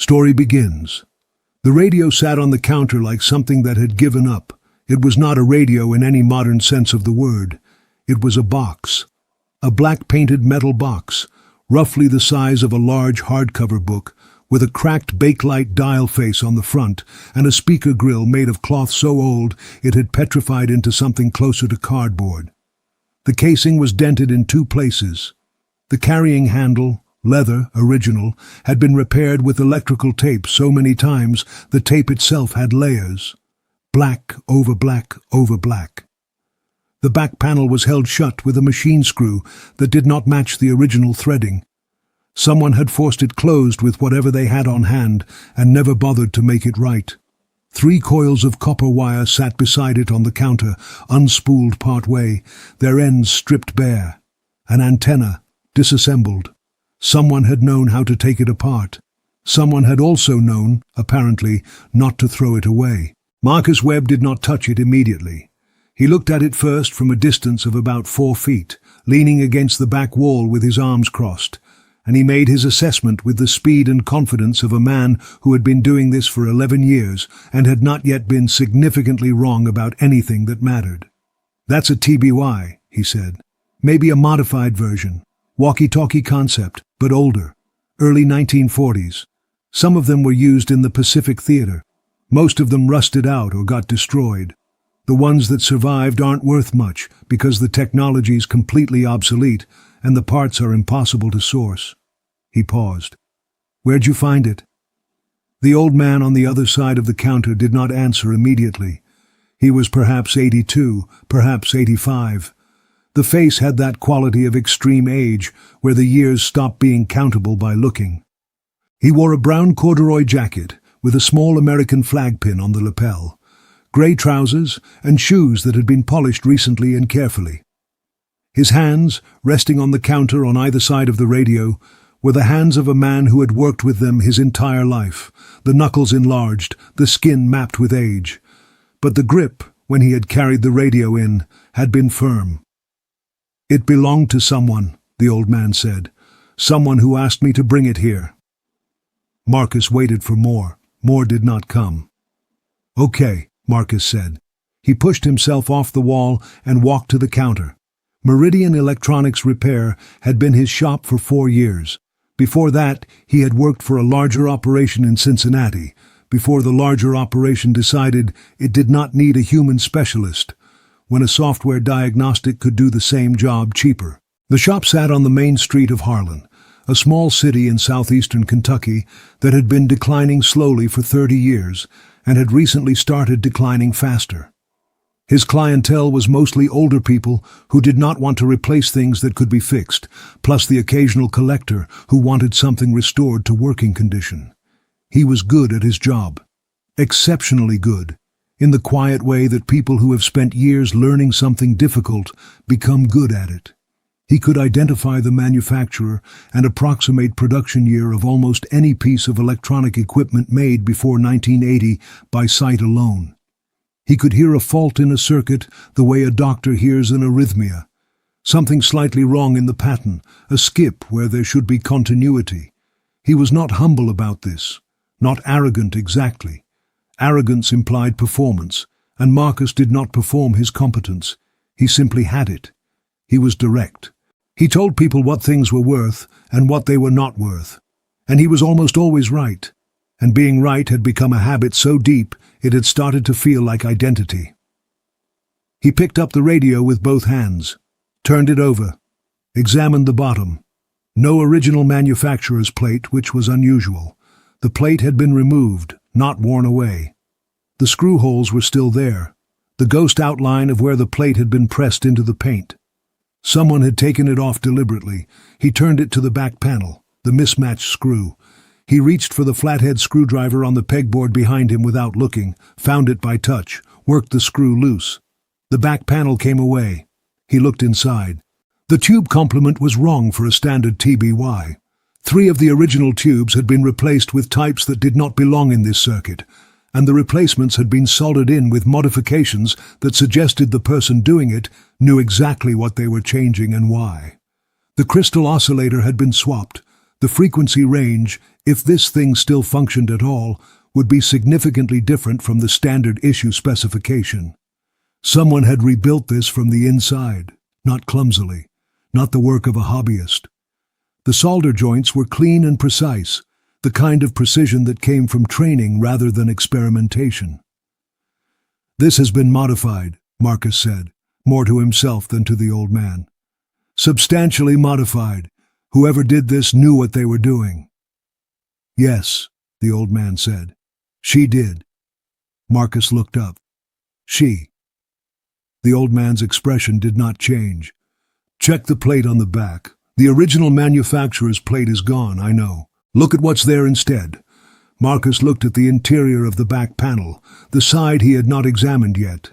Story begins. The radio sat on the counter like something that had given up. It was not a radio in any modern sense of the word. It was a box. A black-painted metal box, roughly the size of a large hardcover book, with a cracked bakelite dial face on the front and a speaker grill made of cloth so old it had petrified into something closer to cardboard. The casing was dented in 2 places. The carrying handle, leather, original, had been repaired with electrical tape so many times the tape itself had layers. Black over black over black. The back panel was held shut with a machine screw that did not match the original threading. Someone had forced it closed with whatever they had on hand and never bothered to make it right. 3 coils of copper wire sat beside it on the counter, unspooled part way, their ends stripped bare. An antenna, disassembled. Someone had known how to take it apart. Someone had also known, apparently, not to throw it away. Marcus Webb did not touch it immediately. He looked at it first from a distance of about 4 feet, leaning against the back wall with his arms crossed, and he made his assessment with the speed and confidence of a man who had been doing this for 11 years and had not yet been significantly wrong about anything that mattered. "That's a TBY," he said. "Maybe a modified version. Walkie-talkie concept, but older. Early 1940s. Some of them were used in the Pacific Theater. Most of them rusted out or got destroyed. The ones that survived aren't worth much because the technology's completely obsolete and the parts are impossible to source." He paused. "Where'd you find it?" The old man on the other side of the counter did not answer immediately. He was perhaps 82, perhaps 85. The face had that quality of extreme age where the years stop being countable by looking. He wore a brown corduroy jacket with a small American flag pin on the lapel, grey trousers, and shoes that had been polished recently and carefully. His hands, resting on the counter on either side of the radio, were the hands of a man who had worked with them his entire life, the knuckles enlarged, the skin mapped with age. But the grip, when he had carried the radio in, had been firm. "It belonged to someone," the old man said. "Someone who asked me to bring it here." Marcus waited for more. More did not come. "Okay," Marcus said. He pushed himself off the wall and walked to the counter. Meridian Electronics Repair had been his shop for 4 years. Before that, he had worked for a larger operation in Cincinnati, before the larger operation decided it did not need a human specialist, when a software diagnostic could do the same job cheaper. The shop sat on the main street of Harlan, a small city in southeastern Kentucky that had been declining slowly for 30 years and had recently started declining faster. His clientele was mostly older people who did not want to replace things that could be fixed, plus the occasional collector who wanted something restored to working condition. He was good at his job. Exceptionally good. In the quiet way that people who have spent years learning something difficult become good at it. He could identify the manufacturer and approximate production year of almost any piece of electronic equipment made before 1980 by sight alone. He could hear a fault in a circuit the way a doctor hears an arrhythmia. Something slightly wrong in the pattern, a skip where there should be continuity. He was not humble about this, not arrogant exactly. Arrogance implied performance, and Marcus did not perform his competence. He simply had it. He was direct. He told people what things were worth and what they were not worth. And he was almost always right. And being right had become a habit so deep it had started to feel like identity. He picked up the radio with both hands, turned it over, examined the bottom. No original manufacturer's plate, which was unusual. The plate had been removed, not worn away. The screw holes were still there, the ghost outline of where the plate had been pressed into the paint. Someone had taken it off deliberately. He turned it to the back panel, the mismatched screw. He reached for the flathead screwdriver on the pegboard behind him without looking, found it by touch, worked the screw loose. The back panel came away. He looked inside. The tube complement was wrong for a standard TBY. 3 of the original tubes had been replaced with types that did not belong in this circuit, and the replacements had been soldered in with modifications that suggested the person doing it knew exactly what they were changing and why. The crystal oscillator had been swapped. The frequency range, if this thing still functioned at all, would be significantly different from the standard issue specification. Someone had rebuilt this from the inside, not clumsily, not the work of a hobbyist. The solder joints were clean and precise, the kind of precision that came from training rather than experimentation. "This has been modified," Marcus said, more to himself than to the old man. "Substantially modified. Whoever did this knew what they were doing." "Yes," the old man said. "She did." Marcus looked up. "She." The old man's expression did not change. "Check the plate on the back. The original manufacturer's plate is gone, I know. Look at what's there instead." Marcus looked at the interior of the back panel, the side he had not examined yet.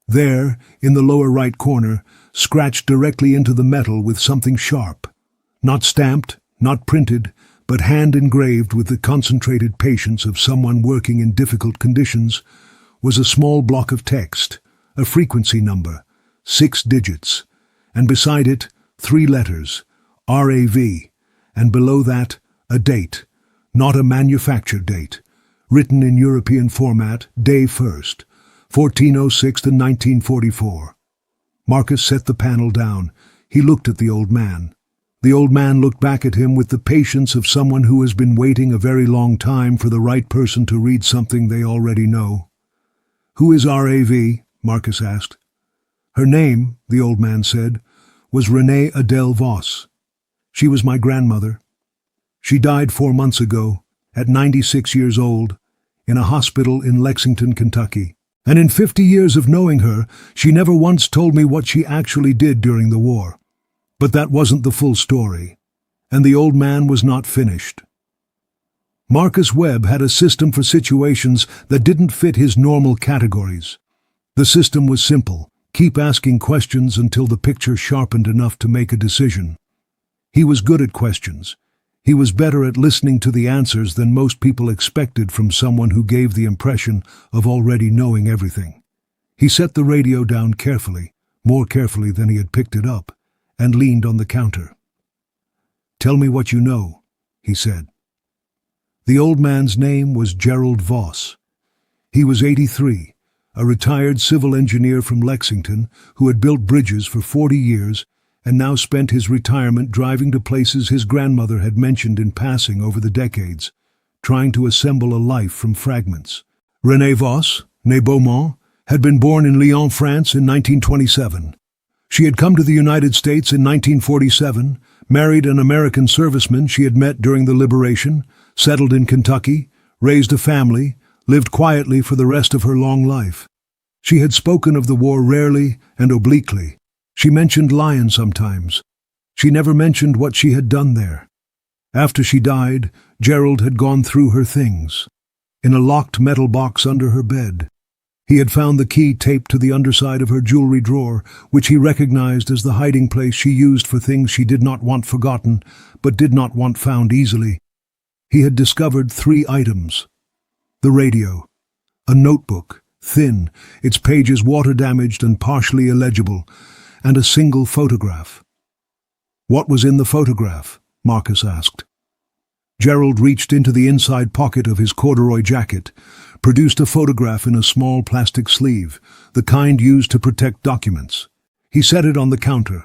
There, in the lower right corner, scratched directly into the metal with something sharp. Not stamped, not printed, but hand-engraved with the concentrated patience of someone working in difficult conditions, was a small block of text, a frequency number, 6 digits, and beside it, 3 letters, RAV, and below that, a date, not a manufactured date, written in European format, day 1st, 1406 to 1944. Marcus set the panel down. He looked at the old man. The old man looked back at him with the patience of someone who has been waiting a very long time for the right person to read something they already know. "Who is RAV?" Marcus asked. "Her name," the old man said, "was Renee Adele Voss. She was my grandmother. She died 4 months ago, at 96 years old, in a hospital in Lexington, Kentucky. And in 50 years of knowing her, she never once told me what she actually did during the war. But that wasn't the full story, and the old man was not finished." Marcus Webb had a system for situations that didn't fit his normal categories. The system was simple: keep asking questions until the picture sharpened enough to make a decision. He was good at questions. He was better at listening to the answers than most people expected from someone who gave the impression of already knowing everything. He set the radio down carefully, more carefully than he had picked it up, and leaned on the counter. "Tell me what you know," he said. The old man's name was Gerald Voss. He was 83, a retired civil engineer from Lexington who had built bridges for 40 years and now spent his retirement driving to places his grandmother had mentioned in passing over the decades, trying to assemble a life from fragments. Renée Voss, née Beaumont, had been born in Lyon, France in 1927. She had come to the United States in 1947, married an American serviceman she had met during the Liberation, settled in Kentucky, raised a family, lived quietly for the rest of her long life. She had spoken of the war rarely and obliquely. She mentioned Lyon sometimes. She never mentioned what she had done there. After she died, Gerald had gone through her things. In a locked metal box under her bed, he had found the key taped to the underside of her jewelry drawer, which he recognized as the hiding place she used for things she did not want forgotten, but did not want found easily. He had discovered 3 items. The radio, a notebook, thin, its pages water-damaged and partially illegible, and a single photograph. "What was in the photograph?" Marcus asked. Gerald reached into the inside pocket of his corduroy jacket, produced a photograph in a small plastic sleeve, the kind used to protect documents. He set it on the counter.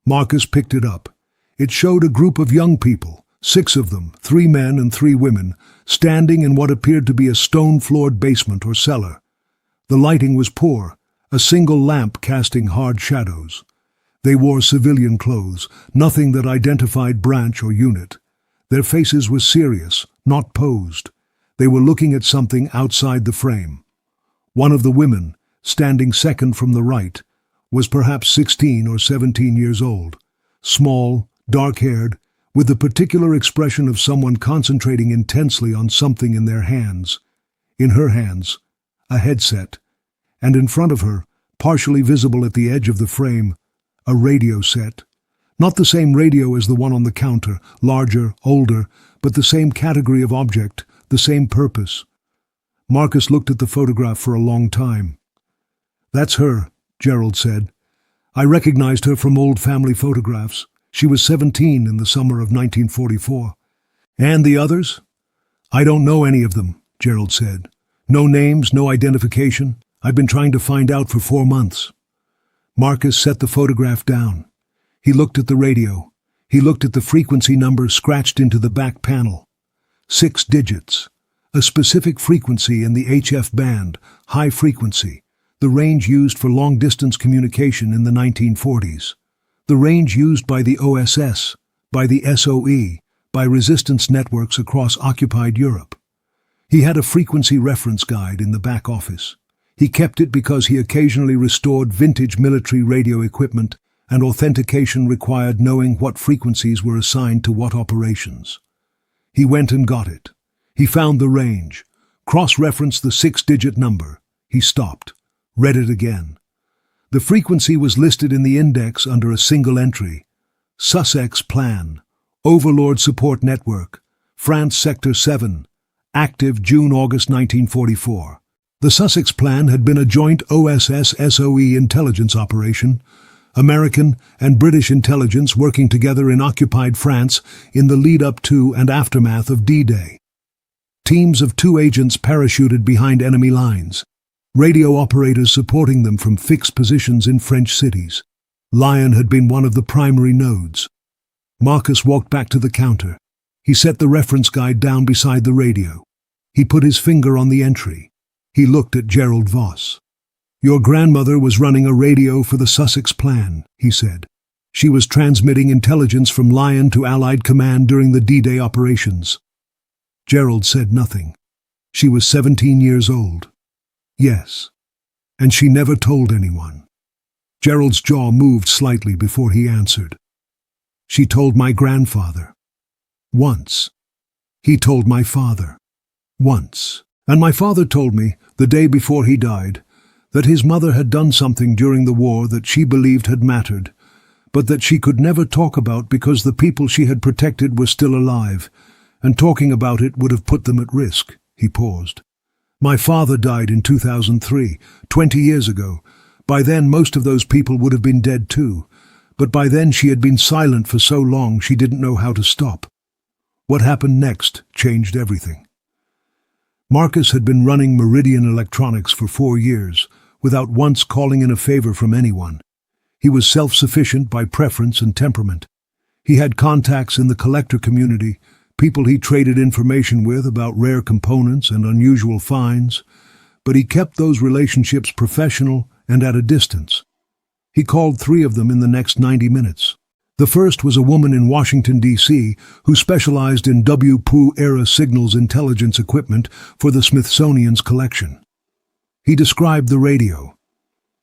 Marcus picked it up. It showed a group of young people, 6 of them, 3 men and 3 women, standing in what appeared to be a stone-floored basement or cellar. The lighting was poor, a single lamp casting hard shadows. They wore civilian clothes, nothing that identified branch or unit. Their faces were serious, not posed. They were looking at something outside the frame. One of the women, standing second from the right, was perhaps 16 or 17 years old, small, dark-haired, with the particular expression of someone concentrating intensely on something in their hands. In her hands, a headset, and in front of her, partially visible at the edge of the frame, a radio set. Not the same radio as the one on the counter, larger, older, but the same category of object, the same purpose. Marcus looked at the photograph for a long time. "That's her," Gerald said. "I recognized her from old family photographs. She was 17 in the summer of 1944. And the others? I don't know any of them, Gerald said. No names, no identification. I've been trying to find out for 4 months. Marcus set the photograph down. He looked at the radio. He looked at the frequency number scratched into the back panel. 6 digits. A specific frequency in the HF band, high frequency, the range used for long-distance communication in the 1940s. The range used by the OSS, by the SOE, by resistance networks across occupied Europe. He had a frequency reference guide in the back office. He kept it because he occasionally restored vintage military radio equipment, and authentication required knowing what frequencies were assigned to what operations. He went and got it. He found the range, cross-referenced the 6-digit number. He stopped, read it again. The frequency was listed in the index under a single entry. Sussex Plan, Overlord Support Network, France Sector 7, active June-August 1944. The Sussex Plan had been a joint OSS-SOE intelligence operation, American and British intelligence working together in occupied France in the lead-up to and aftermath of D-Day. Teams of 2 agents parachuted behind enemy lines, radio operators supporting them from fixed positions in French cities. Lyon had been one of the primary nodes. Marcus walked back to the counter. He set the reference guide down beside the radio. He put his finger on the entry. He looked at Gerald Voss. "Your grandmother was running a radio for the Sussex Plan," he said. "She was transmitting intelligence from Lyon to Allied command during the D-Day operations." Gerald said nothing. She was 17 years old. Yes. And she never told anyone. Gerald's jaw moved slightly before he answered. "She told my grandfather. Once. He told my father. Once. And my father told me, the day before he died, that his mother had done something during the war that she believed had mattered, but that she could never talk about because the people she had protected were still alive, and talking about it would have put them at risk." He paused. "My father died in 2003, 20 years ago. By then most of those people would have been dead too, but by then she had been silent for so long she didn't know how to stop. What happened next changed everything." Marcus had been running Meridian Electronics for 4 years, without once calling in a favor from anyone. He was self-sufficient by preference and temperament. He had contacts in the collector community, people he traded information with about rare components and unusual finds, but he kept those relationships professional and at a distance. He called 3 of them in the next 90 minutes. The first was a woman in Washington, D.C., who specialized in WPO-era signals intelligence equipment for the Smithsonian's collection. He described the radio.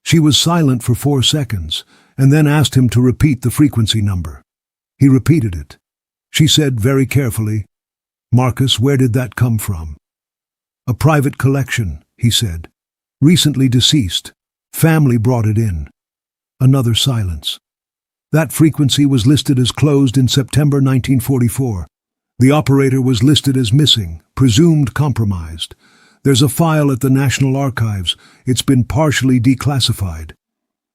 She was silent for 4 seconds, and then asked him to repeat the frequency number. He repeated it. She said very carefully, "Marcus, where did that come from?" "A private collection," he said. "Recently deceased. Family brought it in." Another silence. That frequency was listed as closed in September 1944. The operator was listed as missing, presumed compromised. "There's a file at the National Archives. It's been partially declassified."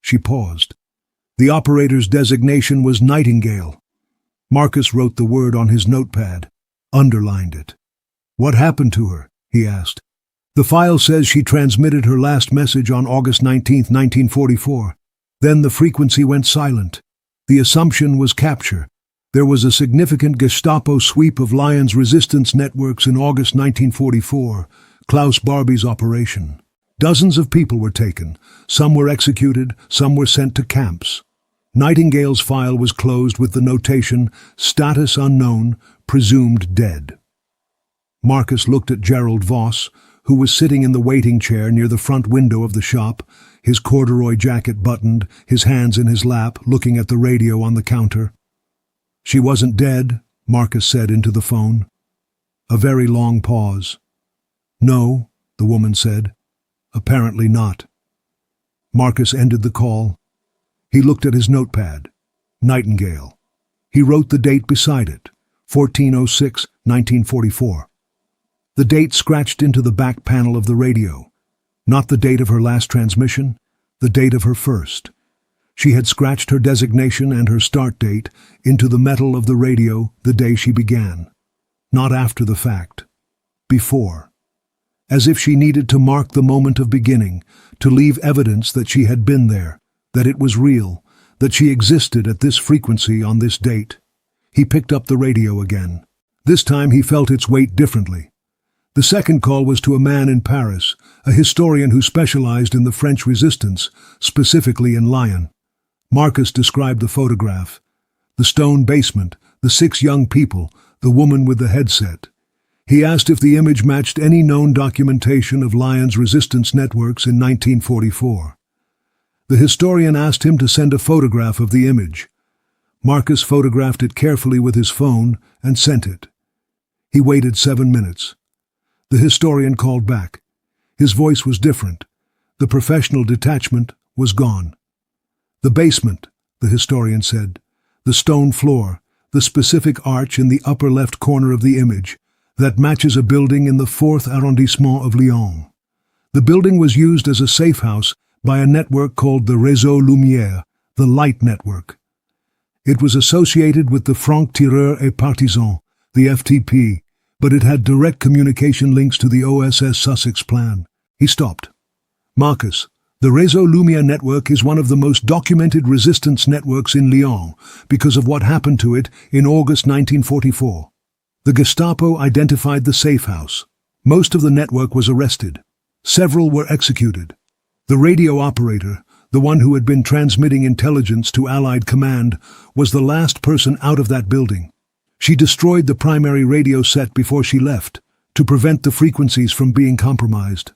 She paused. The operator's designation was Nightingale. Marcus wrote the word on his notepad, underlined it. "What happened to her?" he asked. "The file says she transmitted her last message on August 19, 1944. Then the frequency went silent. The assumption was capture. There was a significant Gestapo sweep of Lyon's resistance networks in August 1944, Klaus Barbie's operation. Dozens of people were taken. Some were executed, some were sent to camps. Nightingale's file was closed with the notation, status unknown, presumed dead." Marcus looked at Gerald Voss, who was sitting in the waiting chair near the front window of the shop, his corduroy jacket buttoned, his hands in his lap, looking at the radio on the counter. "She wasn't dead," Marcus said into the phone. A very long pause. "No," the woman said. "Apparently not." Marcus ended the call. He looked at his notepad. Nightingale. He wrote the date beside it, 1406, 1944. The date scratched into the back panel of the radio. Not the date of her last transmission, the date of her first. She had scratched her designation and her start date into the metal of the radio the day she began. not after the fact. Before. As if she needed to mark the moment of beginning, to leave evidence that she had been there, that it was real, that she existed at this frequency on this date. He picked up the radio again. This time he felt its weight differently. The second call was to a man in Paris, a historian who specialized in the French resistance, specifically in Lyon. Marcus described the photograph. The stone basement, the 6 young people, the woman with the headset. He asked if the image matched any known documentation of Lyon's resistance networks in 1944. The historian asked him to send a photograph of the image. Marcus photographed it carefully with his phone and sent it. He waited 7 minutes. The historian called back. His voice was different. The professional detachment was gone. The basement, the historian said. The stone floor, the specific arch in the upper left corner of the image, that matches a building in the 4th arrondissement of Lyon. The building was used as a safe house by a network called the Réseau Lumière, the Light Network. It was associated with the Francs-Tireurs et Partisans, the FTP, but it had direct communication links to the OSS Sussex plan. He stopped. Marcus, the Réseau Lumière network is one of the most documented resistance networks in Lyon because of what happened to it in August 1944. The Gestapo identified the safe house. Most of the network was arrested. Several were executed. The radio operator, the one who had been transmitting intelligence to Allied command, was the last person out of that building. She destroyed the primary radio set before she left, to prevent the frequencies from being compromised.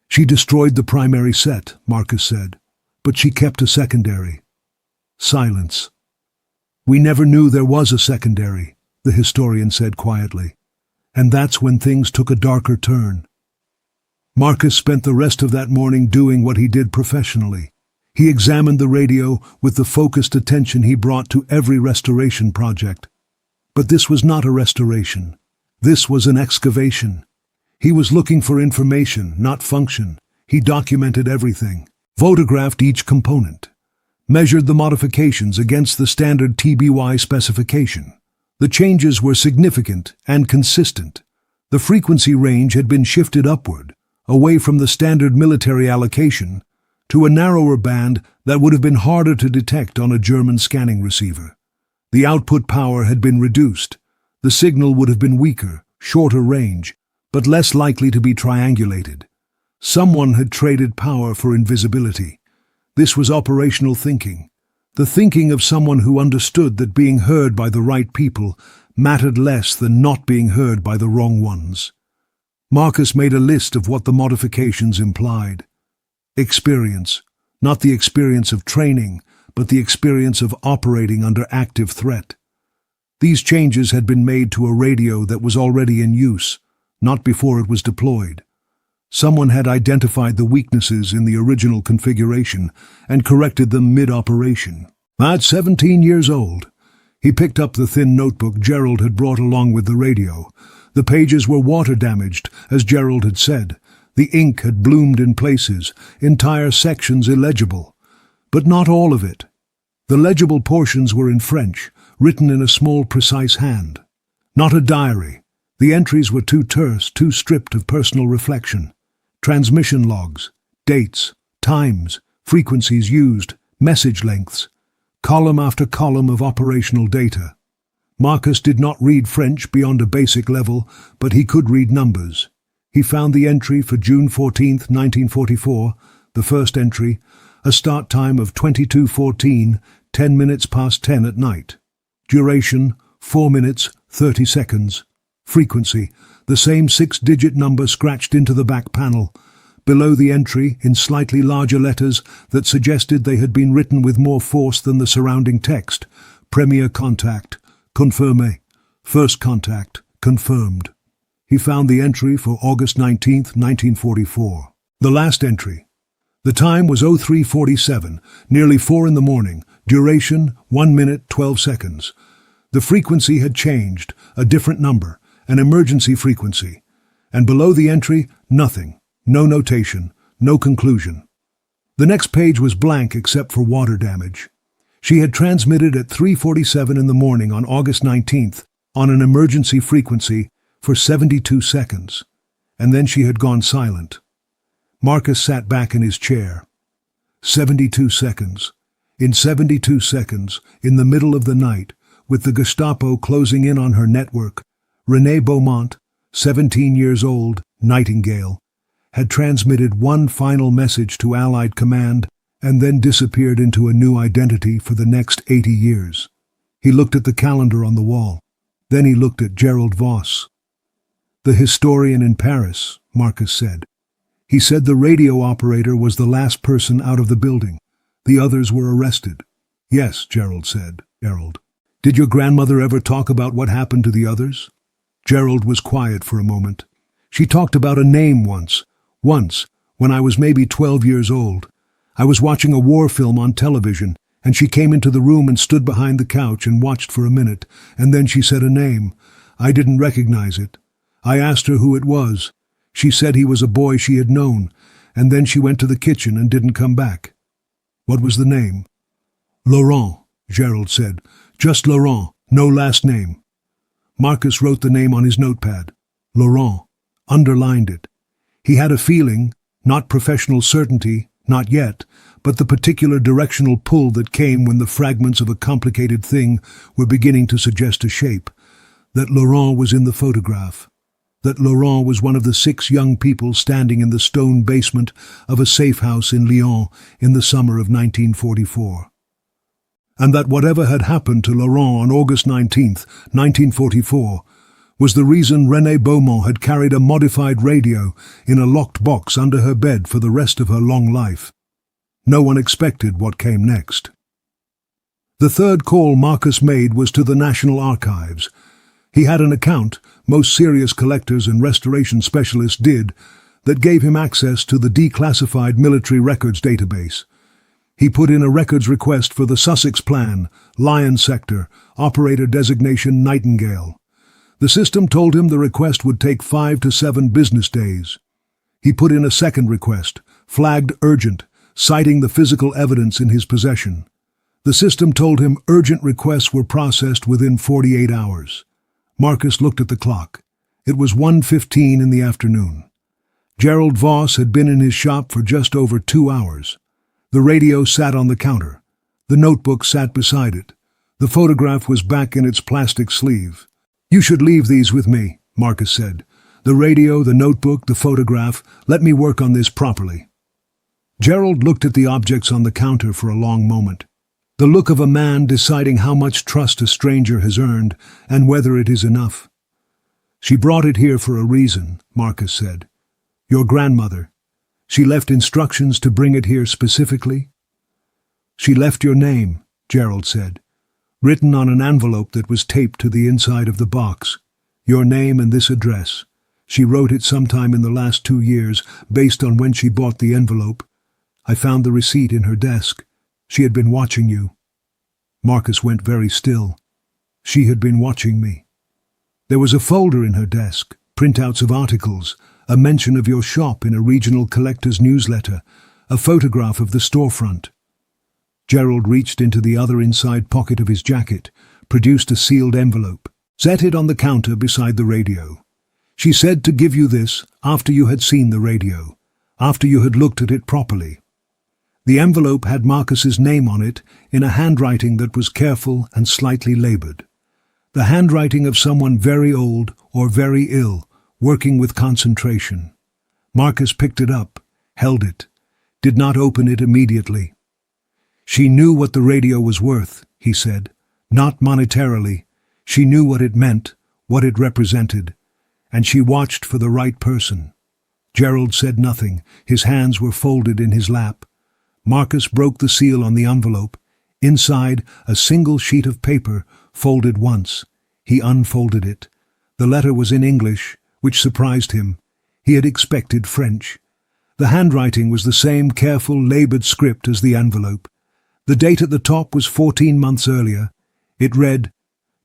She destroyed the primary set, Marcus said, but she kept a secondary. Silence. We never knew there was a secondary, the historian said quietly. And that's when things took a darker turn. Marcus spent the rest of that morning doing what he did professionally. He examined the radio with the focused attention he brought to every restoration project. But this was not a restoration. This was an excavation. He was looking for information, not function. He documented everything, photographed each component, measured the modifications against the standard TBY specification. The changes were significant and consistent. The frequency range had been shifted upward, away from the standard military allocation, to a narrower band that would have been harder to detect on a German scanning receiver. The output power had been reduced. The signal would have been weaker, shorter range, but less likely to be triangulated. Someone had traded power for invisibility. This was operational thinking. The thinking of someone who understood that being heard by the right people mattered less than not being heard by the wrong ones. Marcus made a list of what the modifications implied. Experience, not the experience of training, but the experience of operating under active threat. These changes had been made to a radio that was already in use, not before it was deployed. Someone had identified the weaknesses in the original configuration and corrected them mid-operation. At 17 years old, he picked up the thin notebook Gerald had brought along with the radio. The pages were water-damaged, as Gerald had said. The ink had bloomed in places, entire sections illegible. But not all of it. The legible portions were in French, written in a small, precise hand. Not a diary. The entries were too terse, too stripped of personal reflection. Transmission logs, dates, times, frequencies used, message lengths, column after column of operational data. Marcus did not read French beyond a basic level, but he could read numbers. He found the entry for June 14, 1944, the first entry, a start time of 22:14, 10 minutes past 10 at night. Duration, 4 minutes, 30 seconds. Frequency, the same 6-digit number scratched into the back panel. Below the entry, in slightly larger letters that suggested they had been written with more force than the surrounding text. Premier contact, confirmé. First contact, confirmed. He found the entry for August 19, 1944. The last entry. The time was 03:47, nearly 4 in the morning. Duration, 1 minute, 12 seconds. The frequency had changed, a different number, an emergency frequency. And below the entry, nothing. No notation, no conclusion. The next page was blank except for water damage. She had transmitted at 3:47 in the morning on August 19th, on an emergency frequency, for 72 seconds, and then she had gone silent. Marcus sat back in his chair. 72 seconds. In 72 seconds, in the middle of the night, with the Gestapo closing in on her network, René Beaumont, 17 years old, Nightingale, had transmitted one final message to Allied command and then disappeared into a new identity for the next 80 years. He looked at the calendar on the wall. Then he looked at Gerald Voss. "The historian in Paris," Marcus said. "He said the radio operator was the last person out of the building. The others were arrested." "Yes," Gerald said. "Gerald, did your grandmother ever talk about what happened to the others?" Gerald was quiet for a moment. "She talked about a name once, when I was maybe 12 years old. I was watching a war film on television, and she came into the room and stood behind the couch and watched for a minute, and then she said a name. I didn't recognize it. I asked her who it was. She said he was a boy she had known, and then she went to the kitchen and didn't come back." "What was the name?" "Laurent," Gerald said. "Just Laurent, no last name." Marcus wrote the name on his notepad. Laurent. Underlined it. He had a feeling, not professional certainty, not yet, but the particular directional pull that came when the fragments of a complicated thing were beginning to suggest a shape, that Laurent was in the photograph, that Laurent was one of the 6 young people standing in the stone basement of a safe house in Lyon in the summer of 1944. And that whatever had happened to Laurent on August 19th, 1944, was the reason René Beaumont had carried a modified radio in a locked box under her bed for the rest of her long life. No one expected what came next. The third call Marcus made was to the National Archives. He had an account, most serious collectors and restoration specialists did, that gave him access to the declassified military records database. He put in a records request for the Sussex Plan, Lyon Sector, operator designation Nightingale. The system told him the request would take 5 to 7 business days. He put in a second request, flagged urgent, citing the physical evidence in his possession. The system told him urgent requests were processed within 48 hours. Marcus looked at the clock. It was 1:15 in the afternoon. Gerald Voss had been in his shop for just over 2 hours. The radio sat on the counter. The notebook sat beside it. The photograph was back in its plastic sleeve. "You should leave these with me," Marcus said. "The radio, the notebook, the photograph. Let me work on this properly." Gerald looked at the objects on the counter for a long moment. The look of a man deciding how much trust a stranger has earned and whether it is enough. "She brought it here for a reason," Marcus said. "Your grandmother. She left instructions to bring it here specifically?" "She left your name," Gerald said, "written on an envelope that was taped to the inside of the box. Your name and this address. She wrote it sometime in the last 2 years, based on when she bought the envelope. I found the receipt in her desk. She had been watching you." Marcus went very still. She had been watching me. There was a folder in her desk, printouts of articles, a mention of your shop in a regional collector's newsletter, a photograph of the storefront. Gerald reached into the other inside pocket of his jacket, produced a sealed envelope, set it on the counter beside the radio. "She said to give you this after you had seen the radio, after you had looked at it properly." The envelope had Marcus's name on it in a handwriting that was careful and slightly labored. The handwriting of someone very old or very ill, working with concentration. Marcus picked it up, held it, did not open it immediately. "She knew what the radio was worth," he said, "not monetarily. She knew what it meant, what it represented, and she watched for the right person." Gerald said nothing. His hands were folded in his lap. Marcus broke the seal on the envelope. Inside, a single sheet of paper, folded once. He unfolded it. The letter was in English, which surprised him. He had expected French. The handwriting was the same careful, labored script as the envelope. The date at the top was 14 months earlier. It read,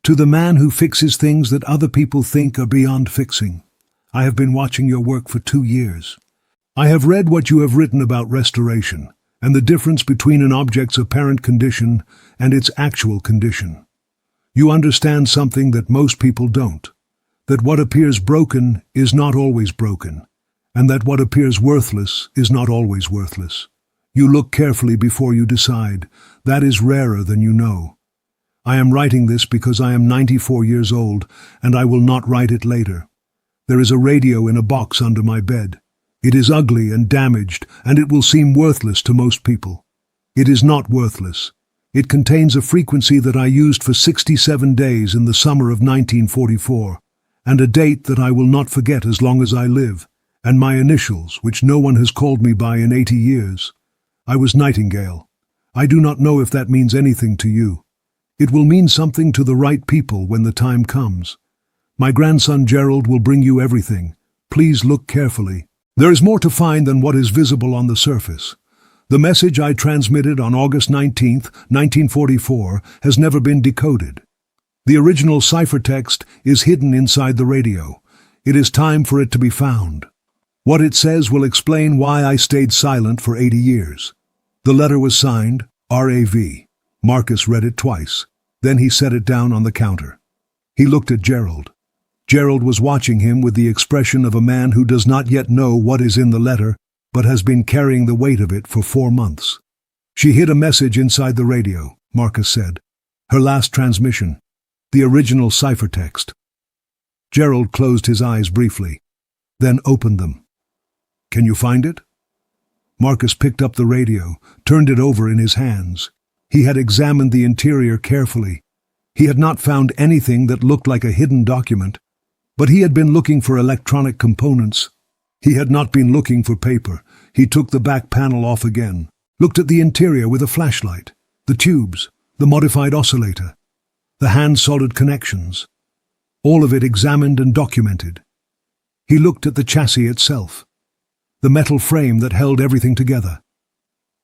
"To the man who fixes things that other people think are beyond fixing. I have been watching your work for 2 years. I have read what you have written about restoration, and the difference between an object's apparent condition and its actual condition. You understand something that most people don't. that what appears broken is not always broken, and that what appears worthless is not always worthless. You look carefully before you decide. That is rarer than you know. I am writing this because I am 94 years old, and I will not write it later. There is a radio in a box under my bed. It is ugly and damaged, and it will seem worthless to most people. It is not worthless. It contains a frequency that I used for 67 days in the summer of 1944, and a date that I will not forget as long as I live, and my initials, which no one has called me by in 80 years. I was Nightingale. I do not know if that means anything to you. It will mean something to the right people when the time comes. My grandson Gerald will bring you everything. Please look carefully. There is more to find than what is visible on the surface. The message I transmitted on August 19, 1944, has never been decoded. The original ciphertext is hidden inside the radio. It is time for it to be found. What it says will explain why I stayed silent for 80 years. The letter was signed, R.A.V. Marcus read it twice. Then he set it down on the counter. He looked at Gerald. Gerald was watching him with the expression of a man who does not yet know what is in the letter, but has been carrying the weight of it for 4 months. She hid a message inside the radio, Marcus said. Her last transmission. The original ciphertext. Gerald closed his eyes briefly, then opened them. Can you find it? Marcus picked up the radio, turned it over in his hands. He had examined the interior carefully. He had not found anything that looked like a hidden document, but he had been looking for electronic components. He had not been looking for paper. He took the back panel off again, looked at the interior with a flashlight, the tubes, the modified oscillator, the hand-soldered connections. All of it examined and documented. He looked at the chassis itself, the metal frame that held everything together.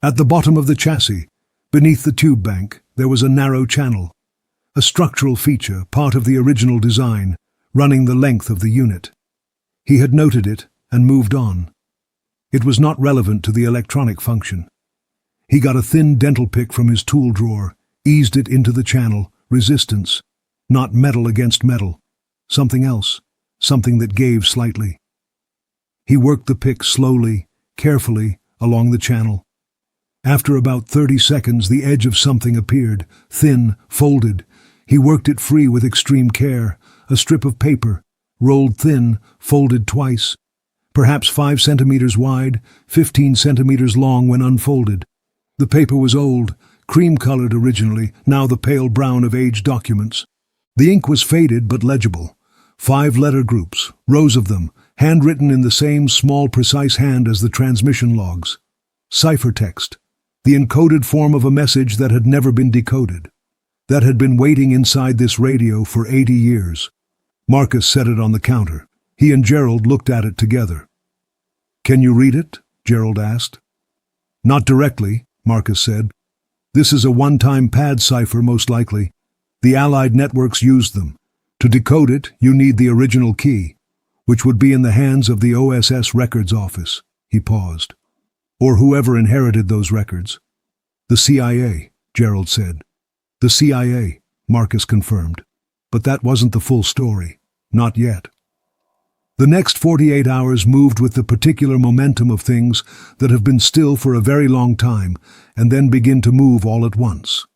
At the bottom of the chassis, beneath the tube bank, there was a narrow channel, a structural feature, part of the original design, running the length of the unit. He had noted it and moved on. It was not relevant to the electronic function. He got a thin dental pick from his tool drawer, eased it into the channel, resistance, not metal against metal, something else, something that gave slightly. He worked the pick slowly, carefully, along the channel. After about 30 seconds, the edge of something appeared, thin, folded. He worked it free with extreme care, a strip of paper, rolled thin, folded twice, perhaps 5 centimeters wide, 15 centimeters long when unfolded. The paper was old, cream-colored originally, now the pale brown of aged documents. The ink was faded but legible. 5 letter groups, rows of them, handwritten in the same small, precise hand as the transmission logs. Ciphertext, the encoded form of a message that had never been decoded, that had been waiting inside this radio for 80 years. Marcus set it on the counter. He and Gerald looked at it together. "Can you read it?" Gerald asked. "Not directly," Marcus said. "This is a one-time pad cipher, most likely. The Allied networks used them. To decode it, you need the original key, which would be in the hands of the OSS Records Office." He paused. "Or whoever inherited those records." "The CIA," Gerald said. "The CIA," Marcus confirmed. But that wasn't the full story. Not yet. The next 48 hours moved with the particular momentum of things that have been still for a very long time and then begin to move all at once.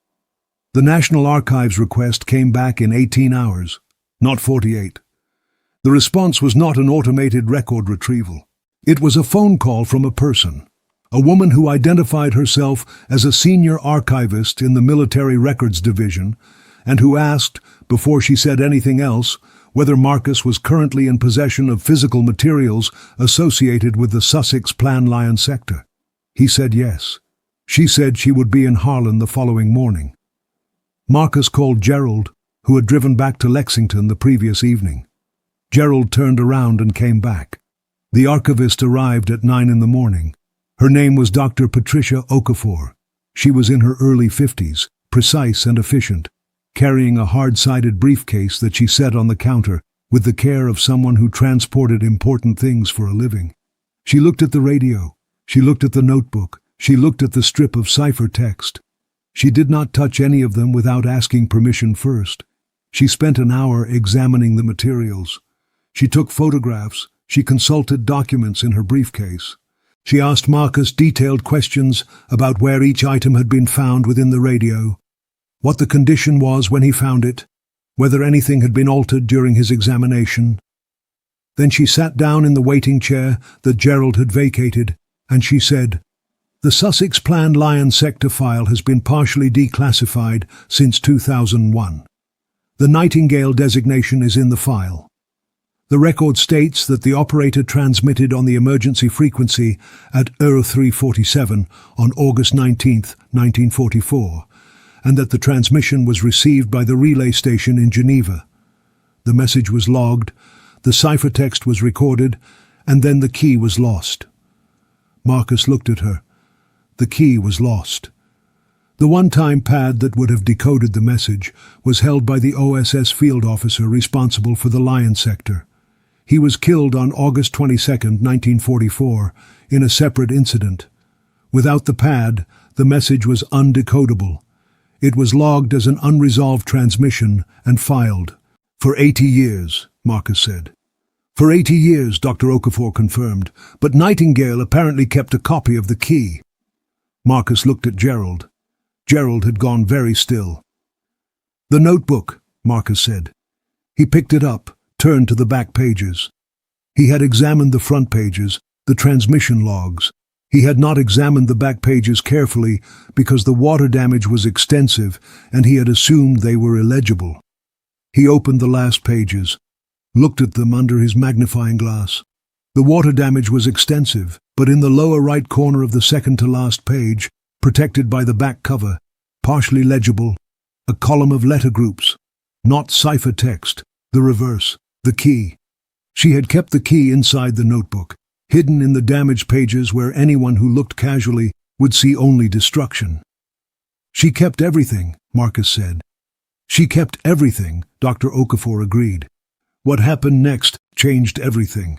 The National Archives request came back in 18 hours, not 48. The response was not an automated record retrieval. It was a phone call from a person, a woman who identified herself as a senior archivist in the Military Records Division and who asked, before she said anything else, whether Marcus was currently in possession of physical materials associated with the Sussex Plan Lyon sector. He said yes. She said she would be in Harlan the following morning. Marcus called Gerald, who had driven back to Lexington the previous evening. Gerald turned around and came back. The archivist arrived at 9 in the morning. Her name was Dr. Patricia Okafor. She was in her early 50s, precise and efficient, carrying a hard-sided briefcase that she set on the counter with the care of someone who transported important things for a living. She looked at the radio. She looked at the notebook. She looked at the strip of cipher text. She did not touch any of them without asking permission first. She spent an hour examining the materials. She took photographs. She consulted documents in her briefcase. She asked Marcus detailed questions about where each item had been found within the radio, what the condition was when he found it, whether anything had been altered during his examination. Then she sat down in the waiting chair that Gerald had vacated, and she said, "The Sussex Planned Lyon sector file has been partially declassified since 2001. The Nightingale designation is in the file. The record states that the operator transmitted on the emergency frequency at 0347 on August 19, 1944, and that the transmission was received by the relay station in Geneva. The message was logged, the ciphertext was recorded, and then the key was lost." Marcus looked at her. The key was lost. The one-time pad that would have decoded the message was held by the OSS field officer responsible for the Lyon sector. He was killed on August 22, 1944, in a separate incident. Without the pad, the message was undecodable. It was logged as an unresolved transmission and filed. "For 80 years, Marcus said. "For 80 years, Dr. Okafor confirmed, but Nightingale apparently kept a copy of the key." Marcus looked at Gerald. Gerald had gone very still. "The notebook," Marcus said. He picked it up, turned to the back pages. He had examined the front pages, the transmission logs. He had not examined the back pages carefully because the water damage was extensive and he had assumed they were illegible. He opened the last pages, looked at them under his magnifying glass. The water damage was extensive, but in the lower right corner of the second-to-last page, protected by the back cover, partially legible, a column of letter groups, not cipher text, the reverse, the key. She had kept the key inside the notebook, hidden in the damaged pages where anyone who looked casually would see only destruction. "She kept everything," Marcus said. "She kept everything," Dr. Okafor agreed. What happened next changed everything.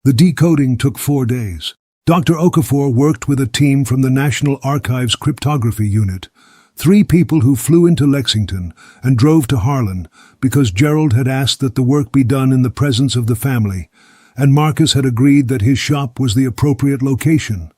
The decoding took 4 days. Dr. Okafor worked with a team from the National Archives Cryptography Unit, 3 people who flew into Lexington and drove to Harlan because Gerald had asked that the work be done in the presence of the family, and Marcus had agreed that his shop was the appropriate location.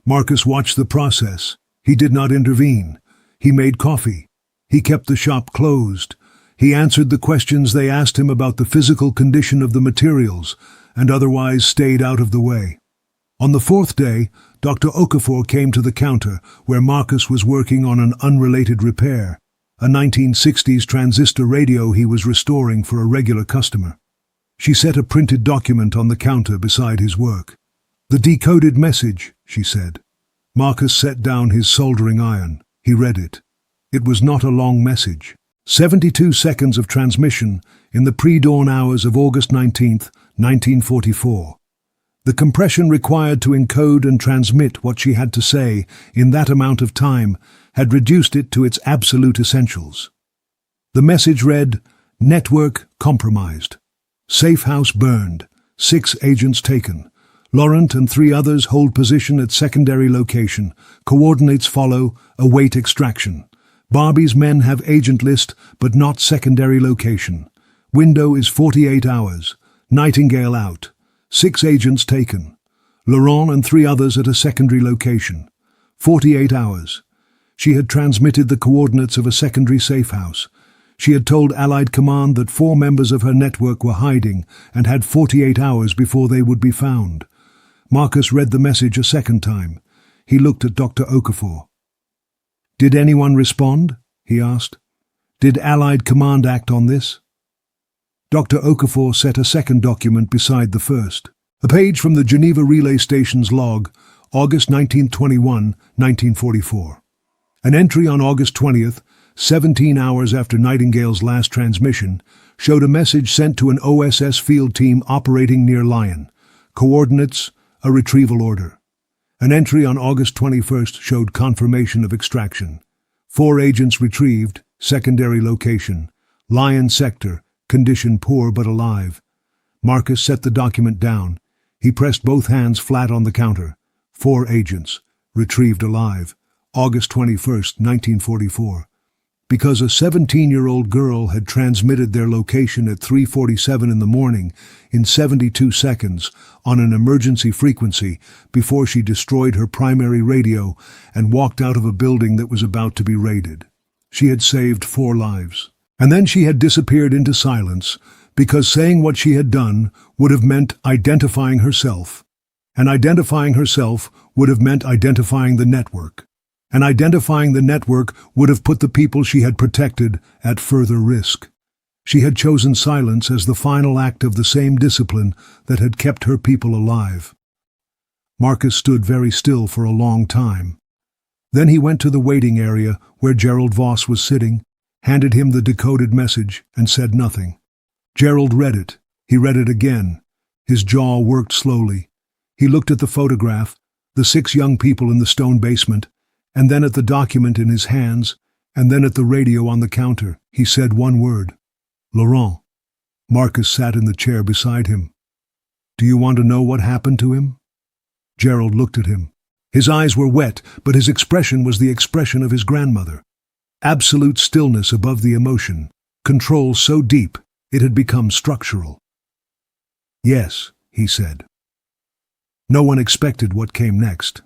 Marcus watched the process. He did not intervene. He made coffee. He kept the shop closed. He answered the questions they asked him about the physical condition of the materials, and otherwise stayed out of the way. On the 4th day, Dr. Okafor came to the counter where Marcus was working on an unrelated repair, a 1960s transistor radio he was restoring for a regular customer. She set a printed document on the counter beside his work. "The decoded message," she said. Marcus set down his soldering iron. He read it. It was not a long message. 72 seconds of transmission in the pre-dawn hours of August 19, 1944. The compression required to encode and transmit what she had to say in that amount of time had reduced it to its absolute essentials. The message read, "Network compromised. Safe house burned. 6 agents taken. Laurent and 3 others hold position at secondary location. Coordinates follow. Await extraction. Barbie's men have agent list but not secondary location. Window is 48 hours. Nightingale out. 6 agents taken. Laurent and 3 others at a secondary location. 48 hours. She had transmitted the coordinates of a secondary safe house. She had told Allied Command that 4 members of her network were hiding and had 48 hours before they would be found. Marcus read the message a second time. He looked at Dr. Okafor. "Did anyone respond?" he asked. "Did Allied Command act on this?" Dr. Okafor set a second document beside the first. A page from the Geneva Relay Station's log, August 1921, 1944. An entry on August 20th, 17 hours after Nightingale's last transmission, showed a message sent to an OSS field team operating near Lyon. Coordinates, a retrieval order. An entry on August 21st showed confirmation of extraction. 4 agents retrieved, secondary location. Lyon sector, condition poor but alive. Marcus set the document down. He pressed both hands flat on the counter. 4 agents, retrieved alive. August 21st, 1944. because a 17-year-old girl had transmitted their location at 3:47 in the morning in 72 seconds on an emergency frequency before she destroyed her primary radio and walked out of a building that was about to be raided. She had saved 4 lives. And then she had disappeared into silence because saying what she had done would have meant identifying herself. And identifying herself would have meant identifying the network. And identifying the network would have put the people she had protected at further risk. She had chosen silence as the final act of the same discipline that had kept her people alive. Marcus stood very still for a long time. Then he went to the waiting area where Gerald Voss was sitting, handed him the decoded message, and said nothing. Gerald read it. He read it again. His jaw worked slowly. He looked at the photograph, the 6 young people in the stone basement, and then at the document in his hands, and then at the radio on the counter. He said one word. Laurent. Marcus sat in the chair beside him. Do you want to know what happened to him? Gerald looked at him. His eyes were wet, but his expression was the expression of his grandmother. Absolute stillness above the emotion, control so deep it had become structural. Yes, he said. No one expected what came next.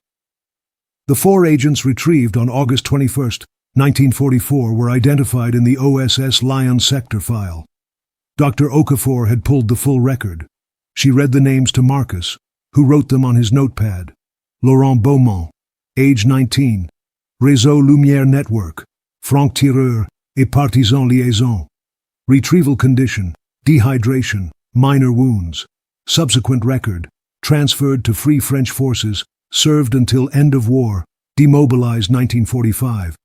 The 4 agents retrieved on August 21, 1944 were identified in the OSS Lyon sector file. Dr. Okafor had pulled the full record. She read the names to Marcus, who wrote them on his notepad. Laurent Beaumont, age 19, Réseau Lumière Network, franc-tireur et partisan liaison. Retrieval condition, dehydration, minor wounds. Subsequent record, transferred to Free French Forces, served until end of war, demobilized 1945.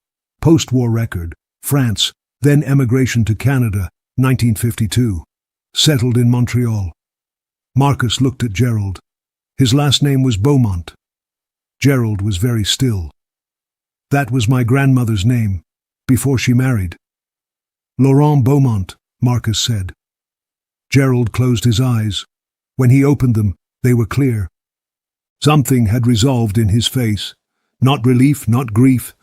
Post-war record, France, then emigration to Canada, 1952. Settled in Montreal. Marcus looked at Gerald. His last name was Beaumont. Gerald was very still. That was my grandmother's name, before she married. Laurent Beaumont, Marcus said. Gerald closed his eyes. When he opened them, they were clear. Something had resolved in his face. Not relief, not grief,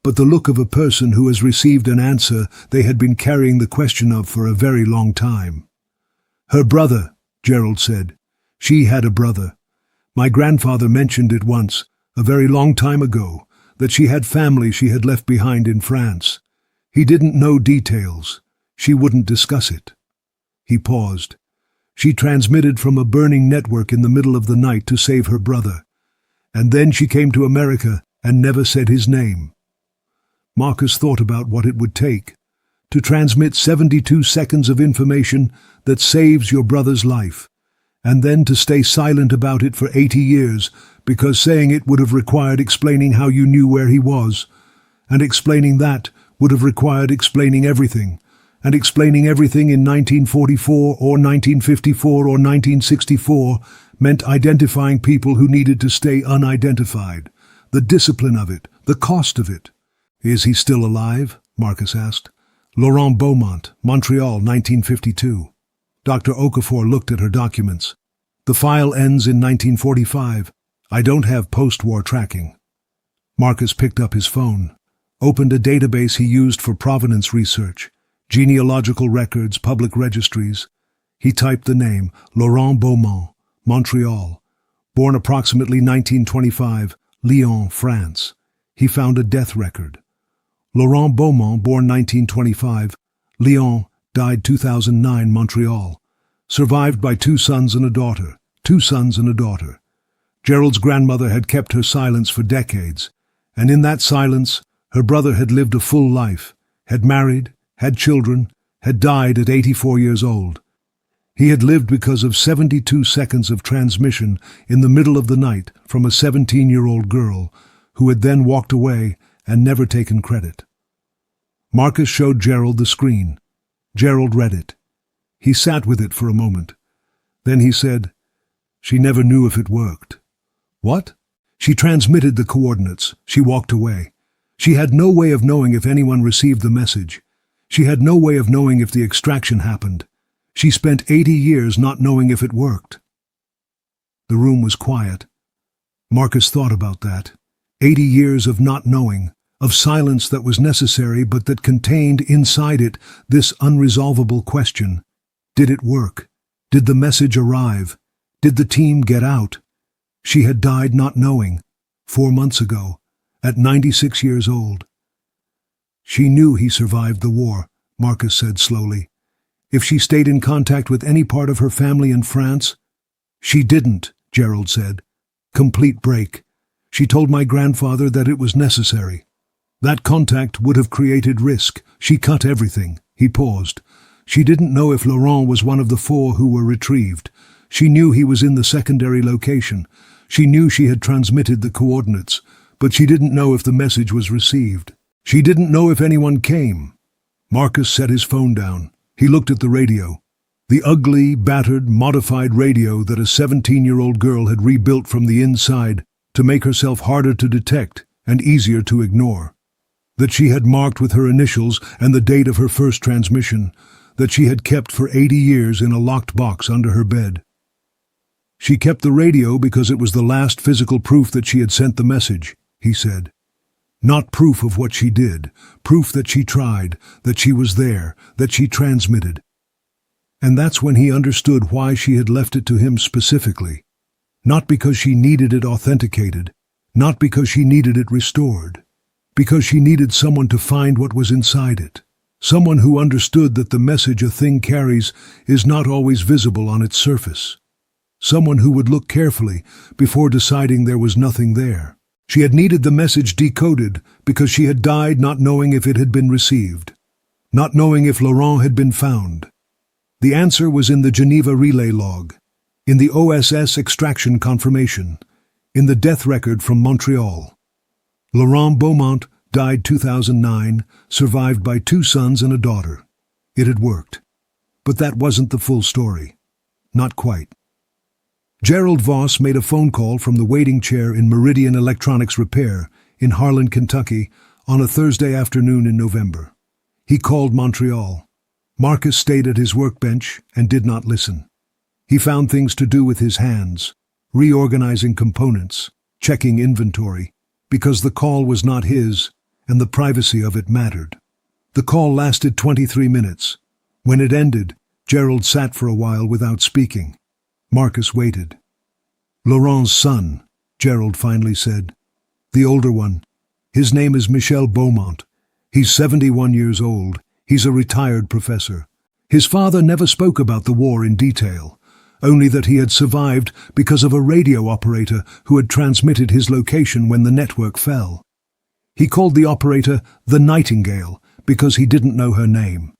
but the look of a person who has received an answer they had been carrying the question of for a very long time. Her brother, Gerald said. She had a brother. My grandfather mentioned it once, a very long time ago, that she had family she had left behind in France. He didn't know details. She wouldn't discuss it. He paused. She transmitted from a burning network in the middle of the night to save her brother. And then she came to America and never said his name. Marcus thought about what it would take to transmit 72 seconds of information that saves your brother's life, and then to stay silent about it for 80 years because saying it would have required explaining how you knew where he was, and explaining that would have required explaining everything, and explaining everything in 1944 or 1954 or 1964 meant identifying people who needed to stay unidentified. The discipline of it, the cost of it. Is he still alive? Marcus asked. Laurent Beaumont, Montreal, 1952. Dr. Okafor looked at her documents. The file ends in 1945. I don't have post-war tracking. Marcus picked up his phone, opened a database he used for provenance research, genealogical records, public registries. He typed the name, Laurent Beaumont, Montreal, born approximately 1925, Lyon, France. He found a death record. Laurent Beaumont, born 1925, Lyon, died 2009, Montreal. Survived by 2 sons and a daughter. 2 sons and a daughter. Gerald's grandmother had kept her silence for decades, and in that silence, her brother had lived a full life, had married, had children, had died at 84 years old. He had lived because of 72 seconds of transmission in the middle of the night from a 17-year-old girl who had then walked away and never taken credit. Marcus showed Gerald the screen. Gerald read it. He sat with it for a moment. Then he said, "She never knew if it worked." "What?" "She transmitted the coordinates. She walked away. She had no way of knowing if anyone received the message. She had no way of knowing if the extraction happened. She spent 80 years not knowing if it worked." The room was quiet. Marcus thought about that. 80 years of not knowing, of silence that was necessary but that contained inside it this unresolvable question. Did it work? Did the message arrive? Did the team get out? She had died not knowing, 4 months ago, at 96 years old. She knew he survived the war, Marcus said slowly. If she stayed in contact with any part of her family in France? She didn't, Gerald said. Complete break. She told my grandfather that it was necessary. That contact would have created risk. She cut everything. He paused. She didn't know if Laurent was one of the 4 who were retrieved. She knew he was in the secondary location. She knew she had transmitted the coordinates, but she didn't know if the message was received. She didn't know if anyone came. Marcus set his phone down. He looked at the radio. The ugly, battered, modified radio that a 17-year-old girl had rebuilt from the inside to make herself harder to detect and easier to ignore. That she had marked with her initials and the date of her first transmission, that she had kept for 80 years in a locked box under her bed. She kept the radio because it was the last physical proof that she had sent the message, he said. Not proof of what she did, proof that she tried, that she was there, that she transmitted. And that's when he understood why she had left it to him specifically. Not because she needed it authenticated, not because she needed it restored, because she needed someone to find what was inside it. Someone who understood that the message a thing carries is not always visible on its surface. Someone who would look carefully before deciding there was nothing there. She had needed the message decoded because she had died not knowing if it had been received, not knowing if Laurent had been found. The answer was in the Geneva relay log, in the OSS extraction confirmation, in the death record from Montreal. Laurent Beaumont died 2009, survived by 2 sons and a daughter. It had worked. But that wasn't the full story. Not quite. Gerald Voss made a phone call from the waiting chair in Meridian Electronics Repair in Harlan, Kentucky, on a Thursday afternoon in November. He called Montreal. Marcus stayed at his workbench and did not listen. He found things to do with his hands, reorganizing components, checking inventory, because the call was not his, and the privacy of it mattered. The call lasted 23 minutes. When it ended, Gerald sat for a while without speaking. Marcus waited. Laurent's son, Gerald finally said. The older one. His name is Michel Beaumont. He's 71 years old. He's a retired professor. His father never spoke about the war in detail, only that he had survived because of a radio operator who had transmitted his location when the network fell. He called the operator the Nightingale because he didn't know her name.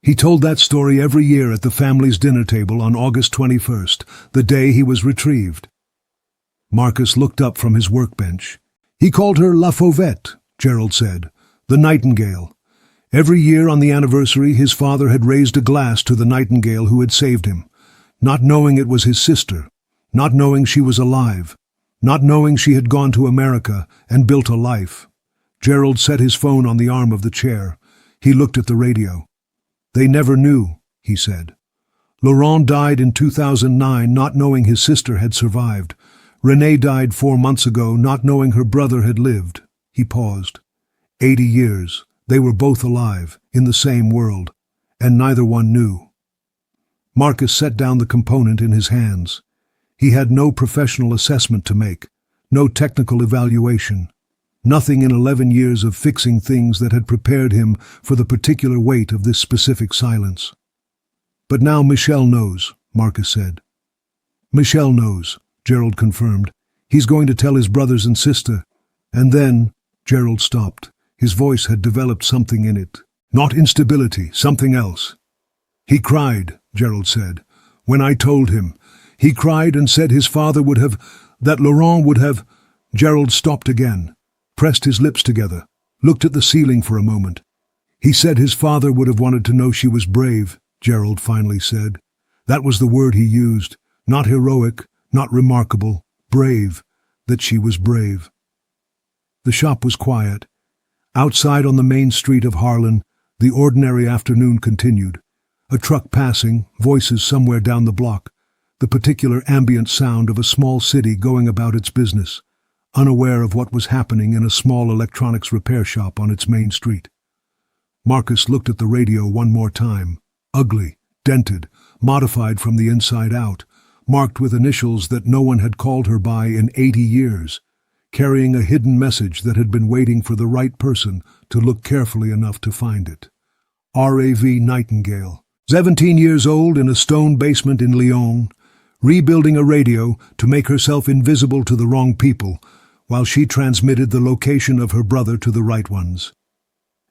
He told that story every year at the family's dinner table on August 21st, the day he was retrieved. Marcus looked up from his workbench. He called her La Fauvette, Gerald said, the Nightingale. Every year on the anniversary, his father had raised a glass to the Nightingale who had saved him, not knowing it was his sister, not knowing she was alive, not knowing she had gone to America and built a life. Gerald set his phone on the arm of the chair. He looked at the radio. They never knew, he said. Laurent died in 2009 not knowing his sister had survived. Renee died 4 months ago not knowing her brother had lived. He paused. 80 years. They were both alive, in the same world, and neither one knew. Marcus set down the component in his hands. He had no professional assessment to make, no technical evaluation, nothing in 11 years of fixing things that had prepared him for the particular weight of this specific silence. But now Michel knows, Marcus said. Michel knows, Gerald confirmed. He's going to tell his brothers and sister. And then, Gerald stopped. His voice had developed something in it. Not instability, something else. He cried, Gerald said. When I told him. He cried and said his father would have, that Laurent would have. Gerald stopped again, pressed his lips together, looked at the ceiling for a moment. He said his father would have wanted to know she was brave, Gerald finally said. That was the word he used. Not heroic, not remarkable, brave, that she was brave. The shop was quiet. Outside on the main street of Harlan, the ordinary afternoon continued. A truck passing, voices somewhere down the block, the particular ambient sound of a small city going about its business. unaware of what was happening in a small electronics repair shop on its main street. Marcus looked at the radio one more time. Ugly, dented, modified from the inside out, marked with initials that no one had called her by in 80 years, carrying a hidden message that had been waiting for the right person to look carefully enough to find it. R.A.V. Nightingale, 17 years old, in a stone basement in Lyon, rebuilding a radio to make herself invisible to the wrong people while she transmitted the location of her brother to the right ones.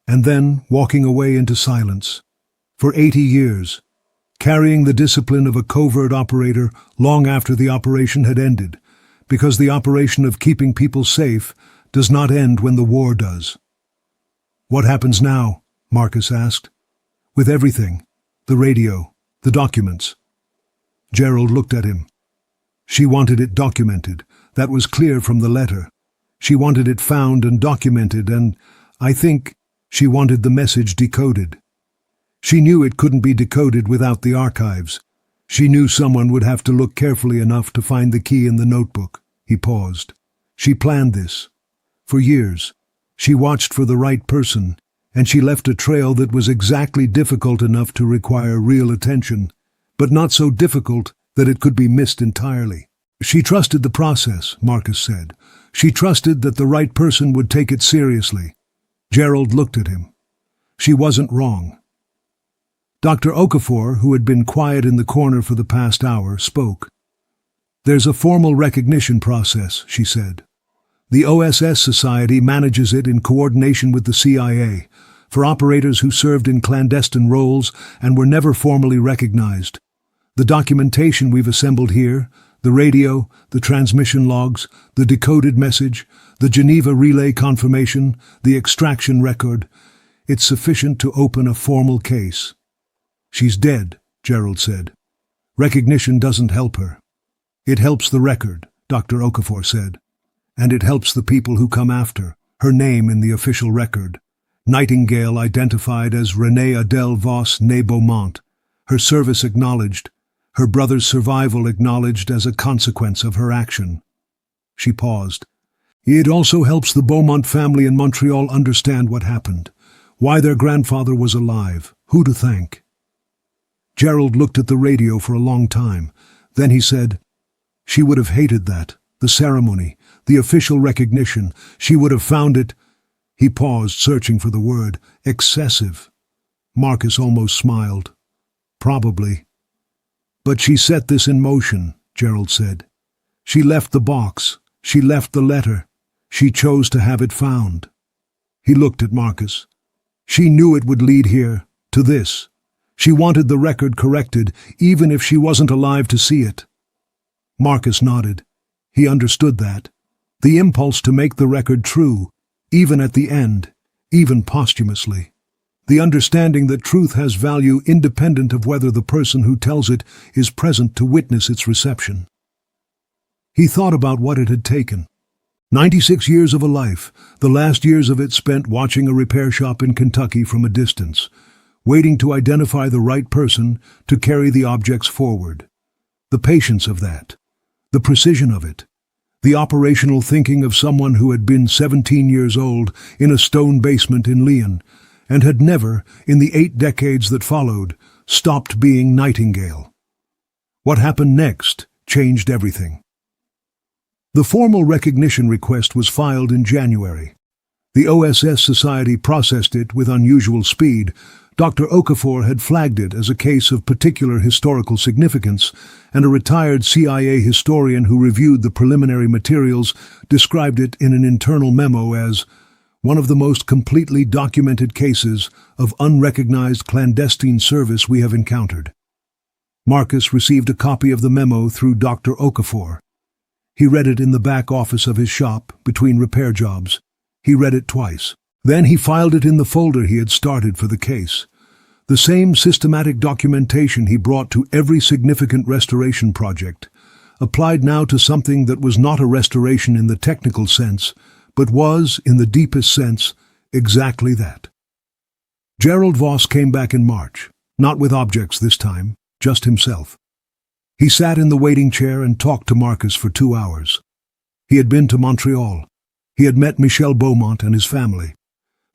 And then walking away into silence. For 80 years, carrying the discipline of a covert operator long after the operation had ended, because the operation of keeping people safe does not end when the war does. "What happens now?" Marcus asked. "With everything, the radio, the documents." Gerald looked at him. She wanted it documented. That was clear from the letter. She wanted it found and documented, and, I think, she wanted the message decoded. She knew it couldn't be decoded without the archives. She knew someone would have to look carefully enough to find the key in the notebook. He paused. She planned this. For years, she watched for the right person, and she left a trail that was exactly difficult enough to require real attention, but not so difficult that it could be missed entirely. She trusted the process, Marcus said. She trusted that the right person would take it seriously. Gerald looked at him. She wasn't wrong. Dr. Okafor, who had been quiet in the corner for the past hour, spoke. "There's a formal recognition process," she said. "The OSS Society manages it in coordination with the CIA, for operators who served in clandestine roles and were never formally recognized. The documentation we've assembled here, the radio, the transmission logs, the decoded message, the Geneva relay confirmation, the extraction record, it's sufficient to open a formal case." "She's dead," Gerald said. "Recognition doesn't help her." "It helps the record," Dr. Okafor said. "And it helps the people who come after, her name in the official record. Nightingale identified as Renée Adèle Vos née Beaumont, her service acknowledged, her brother's survival acknowledged as a consequence of her action." She paused. "It also helps the Beaumont family in Montreal understand what happened, why their grandfather was alive, who to thank." Gerald looked at the radio for a long time. Then he said, "She would have hated that, the ceremony, the official recognition. She would have found it—" He paused, searching for the word, "excessive." Marcus almost smiled. "Probably." "But she set this in motion," Gerald said. "She left the box. She left the letter. She chose to have it found." He looked at Marcus. "She knew it would lead here, to this. She wanted the record corrected, even if she wasn't alive to see it." Marcus nodded. He understood that. The impulse to make the record true, even at the end, even posthumously. The understanding that truth has value independent of whether the person who tells it is present to witness its reception. He thought about what it had taken. 96 years of a life, the last years of it spent watching a repair shop in Kentucky from a distance, waiting to identify the right person to carry the objects forward. The patience of that, the precision of it, the operational thinking of someone who had been 17 years old in a stone basement in Lyon, and had never, in the 8 decades that followed, stopped being Nightingale. What happened next changed everything. The formal recognition request was filed in January. The OSS Society processed it with unusual speed. Dr. Okafor had flagged it as a case of particular historical significance, and a retired CIA historian who reviewed the preliminary materials described it in an internal memo as one of the most completely documented cases of unrecognized clandestine service we have encountered. Marcus received a copy of the memo through Dr. Okafor. He read it in the back office of his shop, between repair jobs. He read it twice. Then he filed it in the folder he had started for the case. The same systematic documentation he brought to every significant restoration project, applied now to something that was not a restoration in the technical sense, but was, in the deepest sense, exactly that. Gerald Voss came back in March, not with objects this time, just himself. He sat in the waiting chair and talked to Marcus for 2 hours. He had been to Montreal. He had met Michel Beaumont and his family.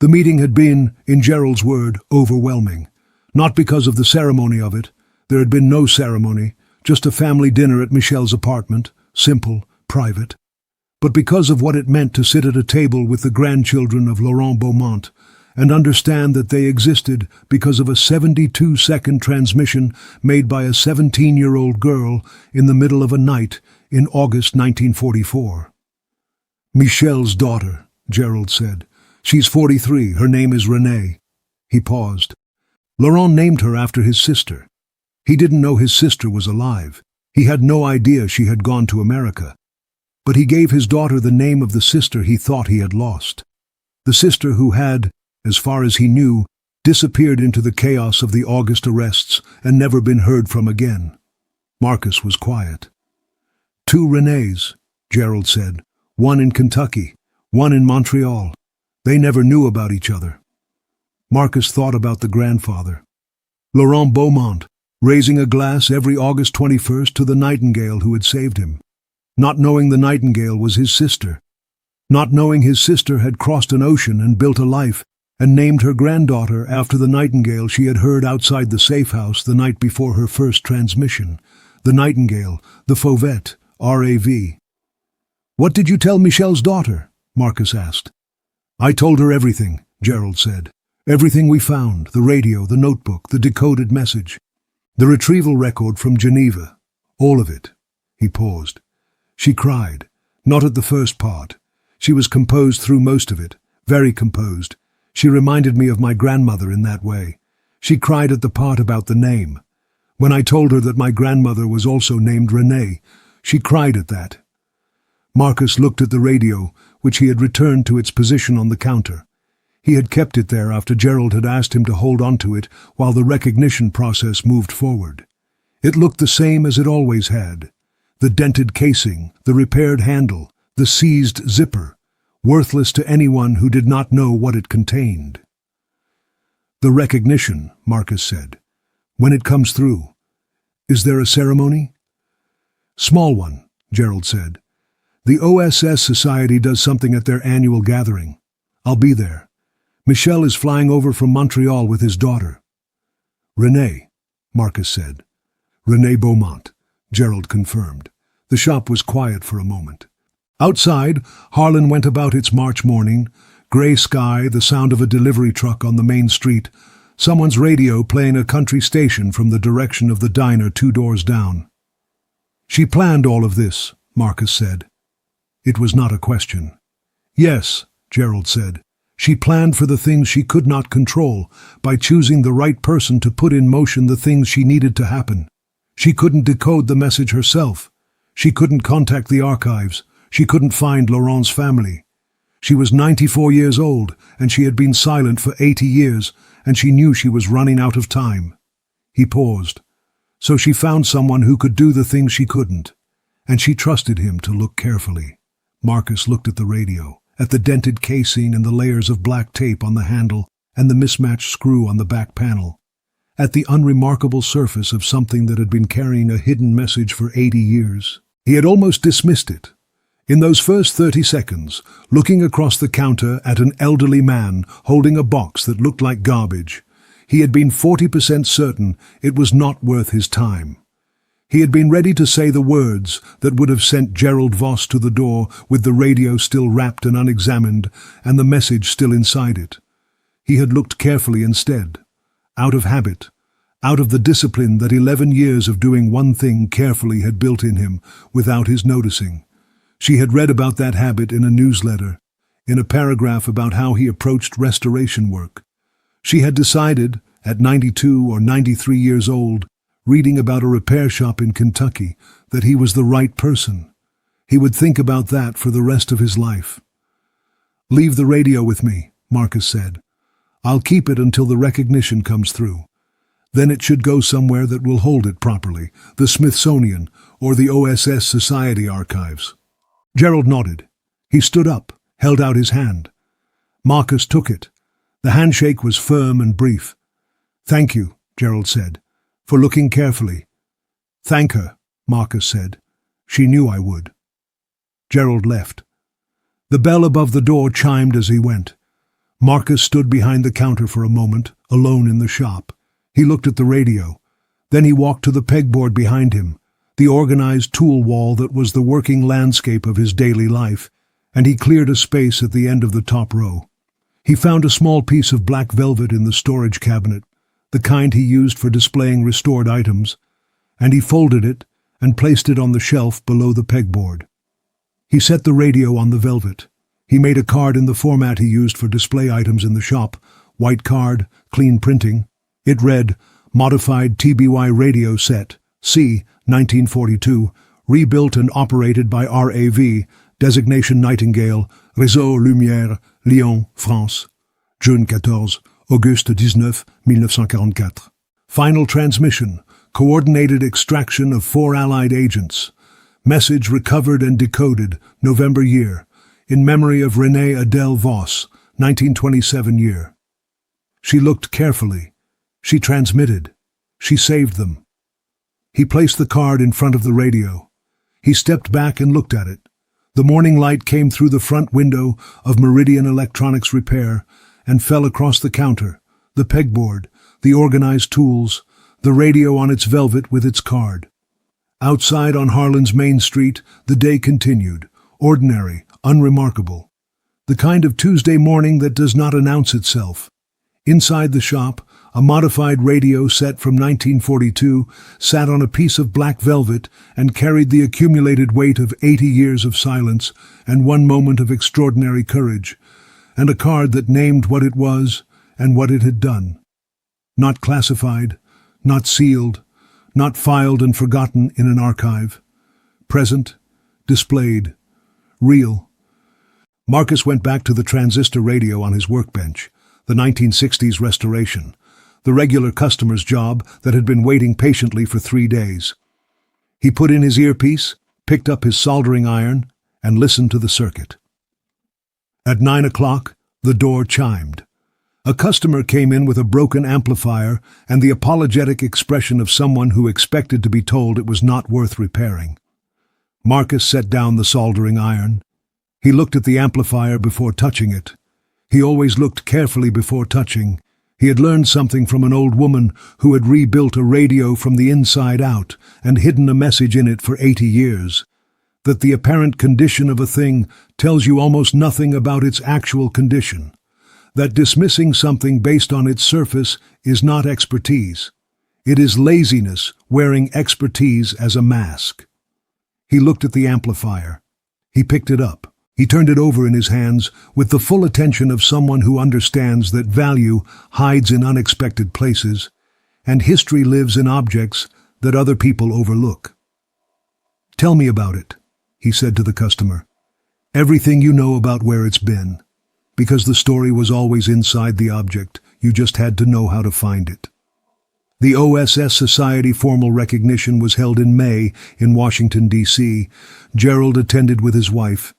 The meeting had been, in Gerald's word, overwhelming. Not because of the ceremony of it. There had been no ceremony, just a family dinner at Michel's apartment, simple, private. But because of what it meant to sit at a table with the grandchildren of Laurent Beaumont and understand that they existed because of a 72-second transmission made by a 17-year-old girl in the middle of a night in August 1944. Michel's daughter, Gerald said. She's 43. Her name is Renee. He paused. Laurent named her after his sister. He didn't know his sister was alive. He had no idea she had gone to America. But he gave his daughter the name of the sister he thought he had lost. The sister who had, as far as he knew, disappeared into the chaos of the August arrests and never been heard from again. Marcus was quiet. 2 Renees, Gerald said. One in Kentucky, one in Montreal. They never knew about each other. Marcus thought about the grandfather. Laurent Beaumont, raising a glass every August 21st to the nightingale who had saved him. Not knowing the nightingale was his sister. Not knowing his sister had crossed an ocean and built a life and named her granddaughter after the nightingale she had heard outside the safe house the night before her first transmission. The nightingale, the Fauvette, R.A.V. What did you tell Michel's daughter? Marcus asked. I told her everything, Gerald said. Everything we found, the radio, the notebook, the decoded message, the retrieval record from Geneva. All of it. He paused. She cried, not at the first part. She was composed through most of it, very composed. She reminded me of my grandmother in that way. She cried at the part about the name. When I told her that my grandmother was also named Renee, she cried at that. Marcus looked at the radio, which he had returned to its position on the counter. He had kept it there after Gerald had asked him to hold on to it while the recognition process moved forward. It looked the same as it always had. The dented casing, the repaired handle, the seized zipper, worthless to anyone who did not know what it contained. The recognition, Marcus said. When it comes through. Is there a ceremony? Small one, Gerald said. The OSS Society does something at their annual gathering. I'll be there. Michel is flying over from Montreal with his daughter. Renee, Marcus said. Renee Beaumont, Gerald confirmed. The shop was quiet for a moment. Outside, Harlan went about its March morning, gray sky, the sound of a delivery truck on the main street, someone's radio playing a country station from the direction of the diner 2 doors down. She planned all of this, Marcus said. It was not a question. Yes, Gerald said. She planned for the things she could not control by choosing the right person to put in motion the things she needed to happen. She couldn't decode the message herself. She couldn't contact the archives. She couldn't find Laurent's family. She was 94 years old, and she had been silent for 80 years, and she knew she was running out of time. He paused. So she found someone who could do the things she couldn't, and she trusted him to look carefully. Marcus looked at the radio, at the dented casing and the layers of black tape on the handle and the mismatched screw on the back panel, at the unremarkable surface of something that had been carrying a hidden message for 80 years. He had almost dismissed it. In those first 30 seconds, looking across the counter at an elderly man holding a box that looked like garbage, he had been 40% certain it was not worth his time. He had been ready to say the words that would have sent Gerald Voss to the door with the radio still wrapped and unexamined and the message still inside it. He had looked carefully instead, out of habit, out of the discipline that 11 years of doing one thing carefully had built in him without his noticing. She had read about that habit in a newsletter, in a paragraph about how he approached restoration work. She had decided, at 92 or 93 years old, reading about a repair shop in Kentucky, that he was the right person. He would think about that for the rest of his life. Leave the radio with me, Marcus said. I'll keep it until the recognition comes through. Then it should go somewhere that will hold it properly, the Smithsonian or the OSS Society archives. Gerald nodded. He stood up, held out his hand. Marcus took it. The handshake was firm and brief. Thank you, Gerald said, for looking carefully. Thank her, Marcus said. She knew I would. Gerald left. The bell above the door chimed as he went. Marcus stood behind the counter for a moment, alone in the shop. He looked at the radio. Then he walked to the pegboard behind him, the organized tool wall that was the working landscape of his daily life, and he cleared a space at the end of the top row. He found a small piece of black velvet in the storage cabinet, the kind he used for displaying restored items, and he folded it and placed it on the shelf below the pegboard. He set the radio on the velvet. He made a card in the format he used for display items in the shop, white card, clean printing. It read, Modified TBY Radio Set, C, 1942, rebuilt and operated by RAV, designation Nightingale, Réseau Lumière, Lyon, France, June 14, Auguste 19, 1944. Final transmission, coordinated extraction of 4 Allied agents. Message recovered and decoded, November year, in memory of Renée Adèle Vos, 1927 year. She looked carefully. She transmitted. She saved them. He placed the card in front of the radio. He stepped back and looked at it. The morning light came through the front window of Meridian Electronics Repair and fell across the counter, the pegboard, the organized tools, the radio on its velvet with its card. Outside on Harlan's Main Street, the day continued, ordinary, unremarkable. The kind of Tuesday morning that does not announce itself. Inside the shop, a modified radio set from 1942 sat on a piece of black velvet and carried the accumulated weight of 80 years of silence and 1 moment of extraordinary courage, and a card that named what it was and what it had done. Not classified, not sealed, not filed and forgotten in an archive. Present, displayed, real. Marcus went back to the transistor radio on his workbench, the 1960s restoration, the regular customer's job that had been waiting patiently for 3 days. He put in his earpiece, picked up his soldering iron, and listened to the circuit. At 9 o'clock, the door chimed. A customer came in with a broken amplifier and the apologetic expression of someone who expected to be told it was not worth repairing. Marcus set down the soldering iron. He looked at the amplifier before touching it. He always looked carefully before touching. He had learned something from an old woman who had rebuilt a radio from the inside out and hidden a message in it for 80 years. That the apparent condition of a thing tells you almost nothing about its actual condition. That dismissing something based on its surface is not expertise. It is laziness wearing expertise as a mask. He looked at the amplifier. He picked it up. He turned it over in his hands with the full attention of someone who understands that value hides in unexpected places, and history lives in objects that other people overlook. "Tell me about it," he said to the customer. "Everything you know about where it's been. Because the story was always inside the object, you just had to know how to find it." The OSS Society formal recognition was held in May in Washington, D.C. Gerald attended with his wife.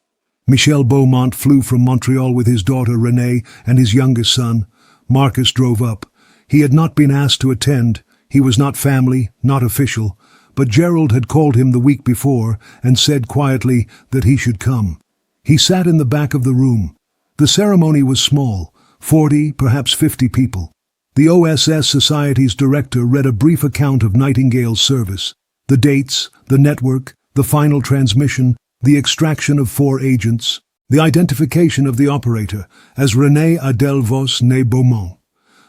Michel Beaumont flew from Montreal with his daughter Renée and his youngest son. Marcus drove up. He had not been asked to attend. He was not family, not official, but Gerald had called him the week before and said quietly that he should come. He sat in the back of the room. The ceremony was small, 40, perhaps 50 people. The OSS Society's director read a brief account of Nightingale's service, the dates, the network, the final transmission, the extraction of 4 agents, the identification of the operator as Renée Adèle Vos née Beaumont,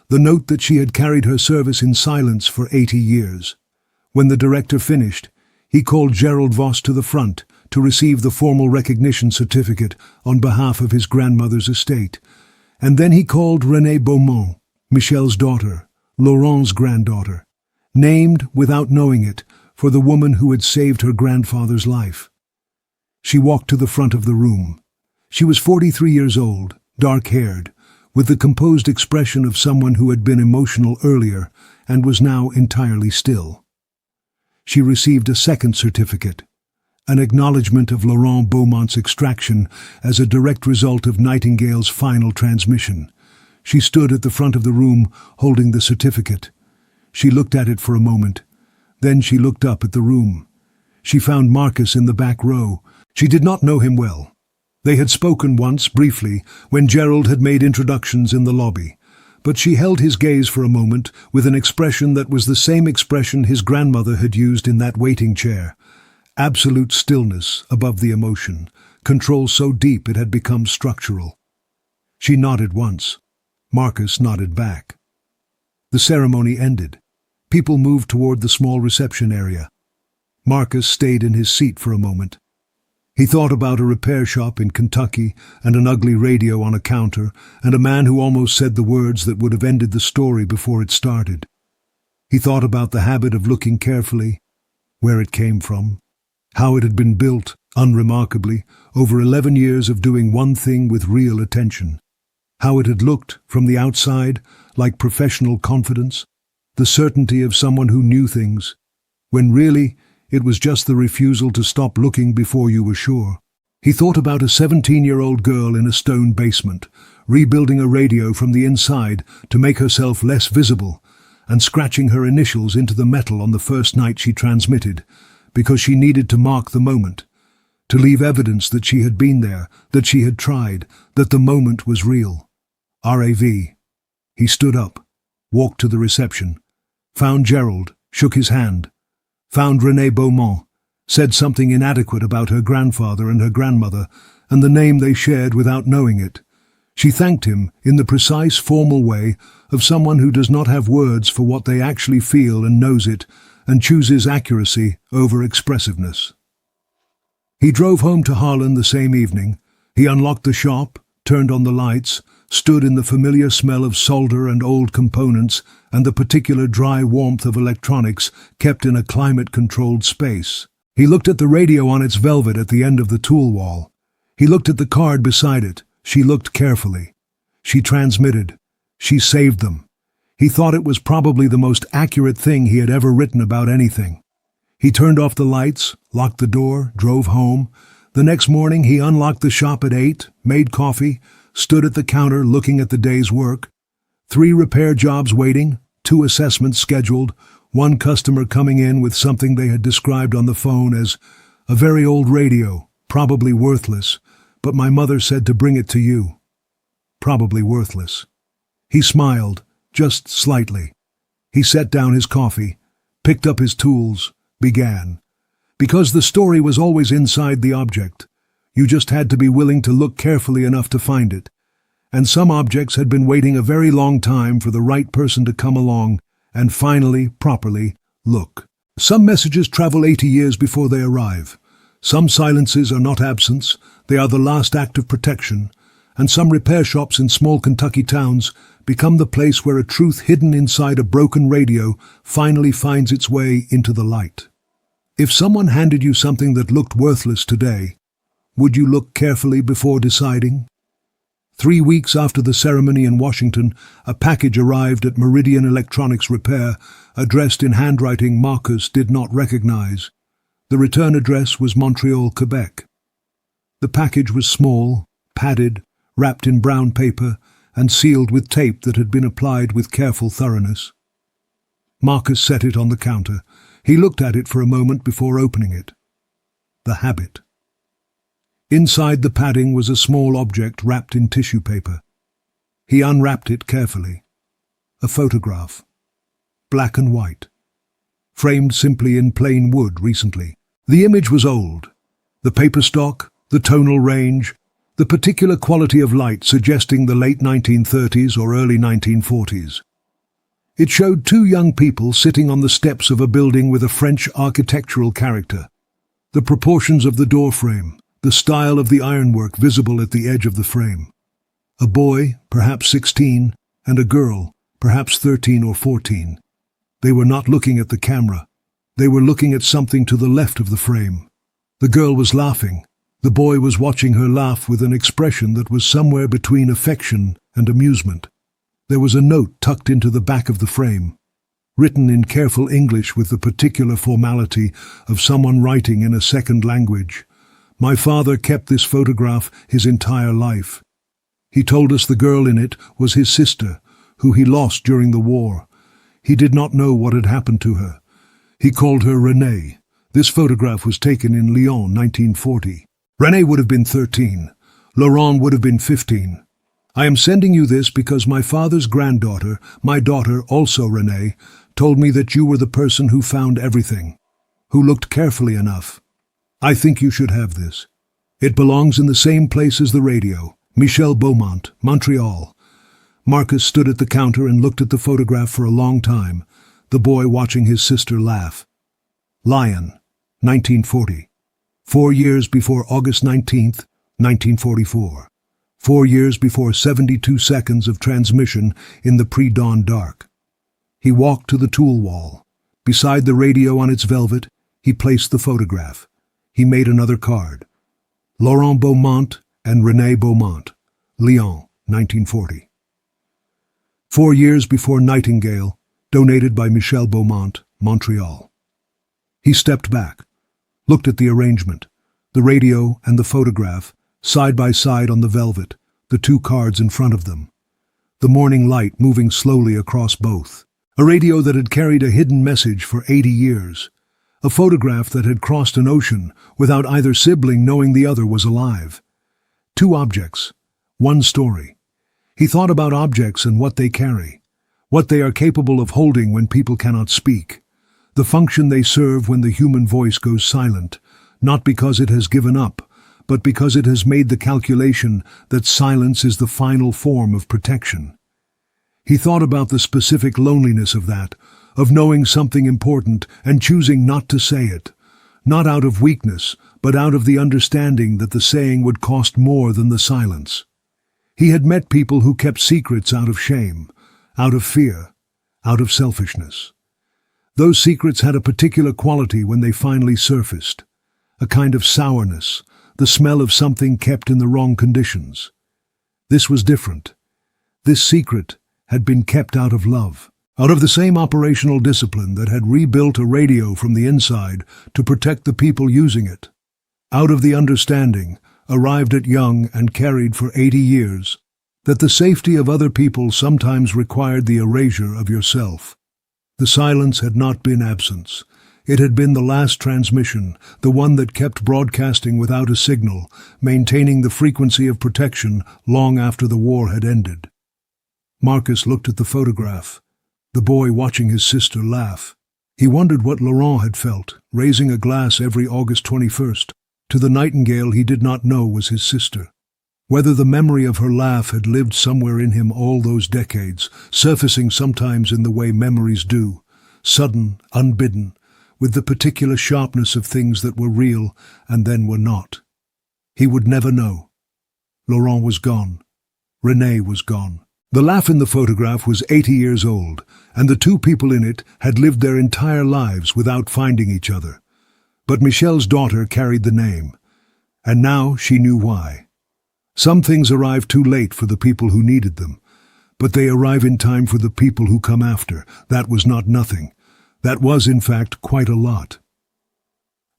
the note that she had carried her service in silence for 80 years. When the director finished, he called Gerald Vos to the front to receive the formal recognition certificate on behalf of his grandmother's estate, and then he called Renée Beaumont, Michel's daughter, Laurent's granddaughter, named, without knowing it, for the woman who had saved her grandfather's life. She walked to the front of the room. She was 43 years old, dark-haired, with the composed expression of someone who had been emotional earlier and was now entirely still. She received a second certificate, an acknowledgement of Laurent Beaumont's extraction as a direct result of Nightingale's final transmission. She stood at the front of the room, holding the certificate. She looked at it for a moment. Then she looked up at the room. She found Marcus in the back row. She did not know him well. They had spoken once, briefly, when Gerald had made introductions in the lobby, but she held his gaze for a moment with an expression that was the same expression his grandmother had used in that waiting chair. Absolute stillness above the emotion, control so deep it had become structural. She nodded once. Marcus nodded back. The ceremony ended. People moved toward the small reception area. Marcus stayed in his seat for a moment. He thought about a repair shop in Kentucky and an ugly radio on a counter and a man who almost said the words that would have ended the story before it started. He thought about the habit of looking carefully, where it came from, how it had been built, unremarkably, over 11 years of doing one thing with real attention, how it had looked, from the outside, like professional confidence, the certainty of someone who knew things, when really it was just the refusal to stop looking before you were sure. He thought about a 17-year-old girl in a stone basement, rebuilding a radio from the inside to make herself less visible, and scratching her initials into the metal on the first night she transmitted, because she needed to mark the moment, to leave evidence that she had been there, that she had tried, that the moment was real. R.A.V. He stood up, walked to the reception, found Gerald, shook his hand, found Renée Beaumont, said something inadequate about her grandfather and her grandmother, and the name they shared without knowing it. She thanked him in the precise, formal way of someone who does not have words for what they actually feel and knows it, and chooses accuracy over expressiveness. He drove home to Harlan the same evening. He unlocked the shop, turned on the lights, stood in the familiar smell of solder and old components and the particular dry warmth of electronics kept in a climate-controlled space. He looked at the radio on its velvet at the end of the tool wall. He looked at the card beside it. She looked carefully. She transmitted. She saved them. He thought it was probably the most accurate thing he had ever written about anything. He turned off the lights, locked the door, drove home. The next morning he unlocked the shop at 8, made coffee, stood at the counter looking at the day's work. 3 repair jobs waiting, 2 assessments scheduled, 1 customer coming in with something they had described on the phone as a very old radio, probably worthless, but my mother said to bring it to you. Probably worthless. He smiled, just slightly. He set down his coffee, picked up his tools, began. Because the story was always inside the object. You just had to be willing to look carefully enough to find it. And some objects had been waiting a very long time for the right person to come along and finally, properly, look. Some messages travel 80 years before they arrive. Some silences are not absence, they are the last act of protection. And some repair shops in small Kentucky towns become the place where a truth hidden inside a broken radio finally finds its way into the light. If someone handed you something that looked worthless today, would you look carefully before deciding? 3 weeks after the ceremony in Washington, a package arrived at Meridian Electronics Repair, addressed in handwriting Marcus did not recognize. The return address was Montreal, Quebec. The package was small, padded, wrapped in brown paper, and sealed with tape that had been applied with careful thoroughness. Marcus set it on the counter. He looked at it for a moment before opening it. The habit. Inside the padding was a small object wrapped in tissue paper. He unwrapped it carefully. A photograph. Black and white. Framed simply in plain wood recently. The image was old. The paper stock, the tonal range, the particular quality of light suggesting the late 1930s or early 1940s. It showed 2 young people sitting on the steps of a building with a French architectural character. The proportions of the door frame, the style of the ironwork visible at the edge of the frame. A boy, perhaps 16, and a girl, perhaps 13 or 14. They were not looking at the camera. They were looking at something to the left of the frame. The girl was laughing. The boy was watching her laugh with an expression that was somewhere between affection and amusement. There was a note tucked into the back of the frame, written in careful English with the particular formality of someone writing in a second language. My father kept this photograph his entire life. He told us the girl in it was his sister, who he lost during the war. He did not know what had happened to her. He called her Renée. This photograph was taken in Lyon, 1940. René would have been 13. Laurent would have been 15. I am sending you this because my father's granddaughter, my daughter, also René, told me that you were the person who found everything, who looked carefully enough. I think you should have this. It belongs in the same place as the radio. Michel Beaumont, Montreal. Marcus stood at the counter and looked at the photograph for a long time, the boy watching his sister laugh. Lyon, 1940. 4 years before August 19th, 1944. 4 years before 72 seconds of transmission in the pre-dawn dark. He walked to the tool wall. Beside the radio on its velvet, he placed the photograph. He made another card. Laurent Beaumont and René Beaumont, Lyon, 1940. 4 years before Nightingale, donated by Michel Beaumont, Montreal. He stepped back, looked at the arrangement, the radio and the photograph, side by side on the velvet, the two cards in front of them. The morning light moving slowly across both. A radio that had carried a hidden message for 80 years. A photograph that had crossed an ocean without either sibling knowing the other was alive. Two objects, one story. He thought about objects and what they carry, what they are capable of holding when people cannot speak, the function they serve when the human voice goes silent, not because it has given up, but because it has made the calculation that silence is the final form of protection. He thought about the specific loneliness of that, of knowing something important and choosing not to say it, not out of weakness, but out of the understanding that the saying would cost more than the silence. He had met people who kept secrets out of shame, out of fear, out of selfishness. Those secrets had a particular quality when they finally surfaced, a kind of sourness, the smell of something kept in the wrong conditions. This was different. This secret had been kept out of love, out of the same operational discipline that had rebuilt a radio from the inside to protect the people using it, out of the understanding, arrived at young and carried for 80 years, that the safety of other people sometimes required the erasure of yourself. The silence had not been absence. It had been the last transmission, the one that kept broadcasting without a signal, maintaining the frequency of protection long after the war had ended. Marcus looked at the photograph, the boy watching his sister laugh. He wondered what Laurent had felt, raising a glass every August 21st, to the nightingale he did not know was his sister. Whether the memory of her laugh had lived somewhere in him all those decades, surfacing sometimes in the way memories do, sudden, unbidden, with the particular sharpness of things that were real and then were not. He would never know. Laurent was gone. René was gone. The laugh in the photograph was 80 years old, and the two people in it had lived their entire lives without finding each other. But Michel's daughter carried the name, and now she knew why. Some things arrive too late for the people who needed them, but they arrive in time for the people who come after. That was not nothing. That was, in fact, quite a lot.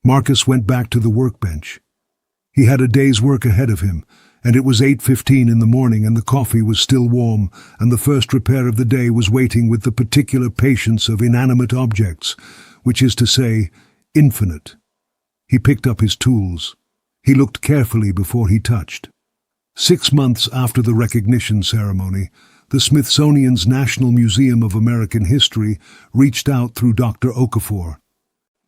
Marcus went back to the workbench. He had a day's work ahead of him, and it was 8:15 in the morning and the coffee was still warm, and the first repair of the day was waiting with the particular patience of inanimate objects, which is to say, infinite. He picked up his tools. He looked carefully before he touched. 6 months after the recognition ceremony, the Smithsonian's National Museum of American History reached out through Dr. Okafor.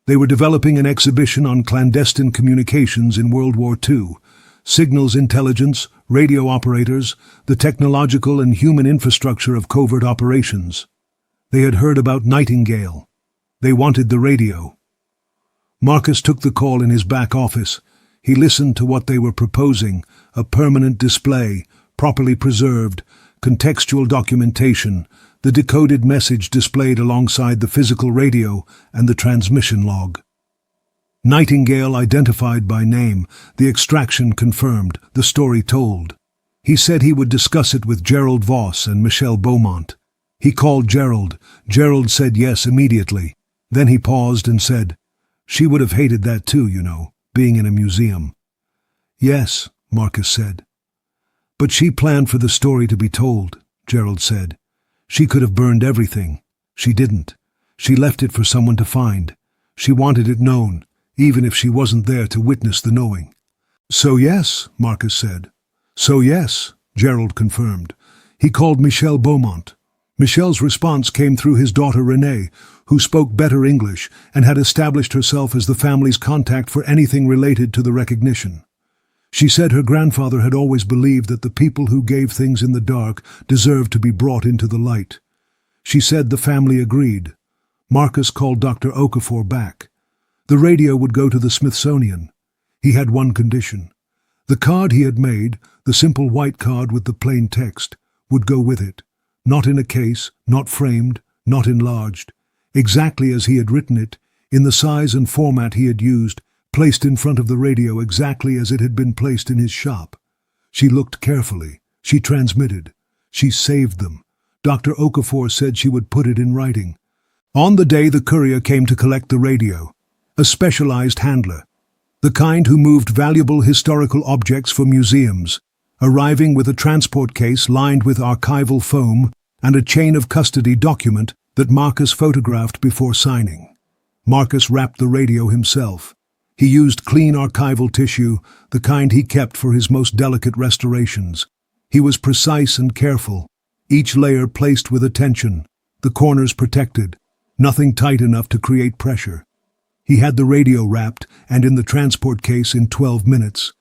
They were developing an exhibition on clandestine communications in World War II, signals intelligence, radio operators, the technological and human infrastructure of covert operations. They had heard about Nightingale. They wanted the radio. Marcus took the call in his back office. He listened to what they were proposing, a permanent display, properly preserved, contextual documentation, the decoded message displayed alongside the physical radio and the transmission log. Nightingale identified by name, the extraction confirmed, the story told. He said he would discuss it with Gerald Voss and Michel Beaumont. He called Gerald. Gerald said yes immediately. Then he paused and said, "She would have hated that too, you know, being in a museum." "Yes," Marcus said. "But she planned for the story to be told," Gerald said. "She could have burned everything. She didn't. She left it for someone to find. She wanted it known, even if she wasn't there to witness the knowing." "So yes," Marcus said. "So yes," Gerald confirmed. He called Michelle Beaumont. Michelle's response came through his daughter Renee, who spoke better English and had established herself as the family's contact for anything related to the recognition. She said her grandfather had always believed that the people who gave things in the dark deserved to be brought into the light. She said the family agreed. Marcus called Dr. Okafor back. The radio would go to the Smithsonian. He had one condition. The card he had made, the simple white card with the plain text, would go with it. Not in a case, not framed, not enlarged. Exactly as he had written it, in the size and format he had used, placed in front of the radio exactly as it had been placed in his shop. She looked carefully. She transmitted. She saved them. Dr. Okafor said she would put it in writing. On the day the courier came to collect the radio, a specialized handler, the kind who moved valuable historical objects for museums, arriving with a transport case lined with archival foam and a chain of custody document that Marcus photographed before signing. Marcus wrapped the radio himself. He used clean archival tissue, the kind he kept for his most delicate restorations. He was precise and careful, each layer placed with attention, the corners protected, nothing tight enough to create pressure. He had the radio wrapped and in the transport case in 12 minutes.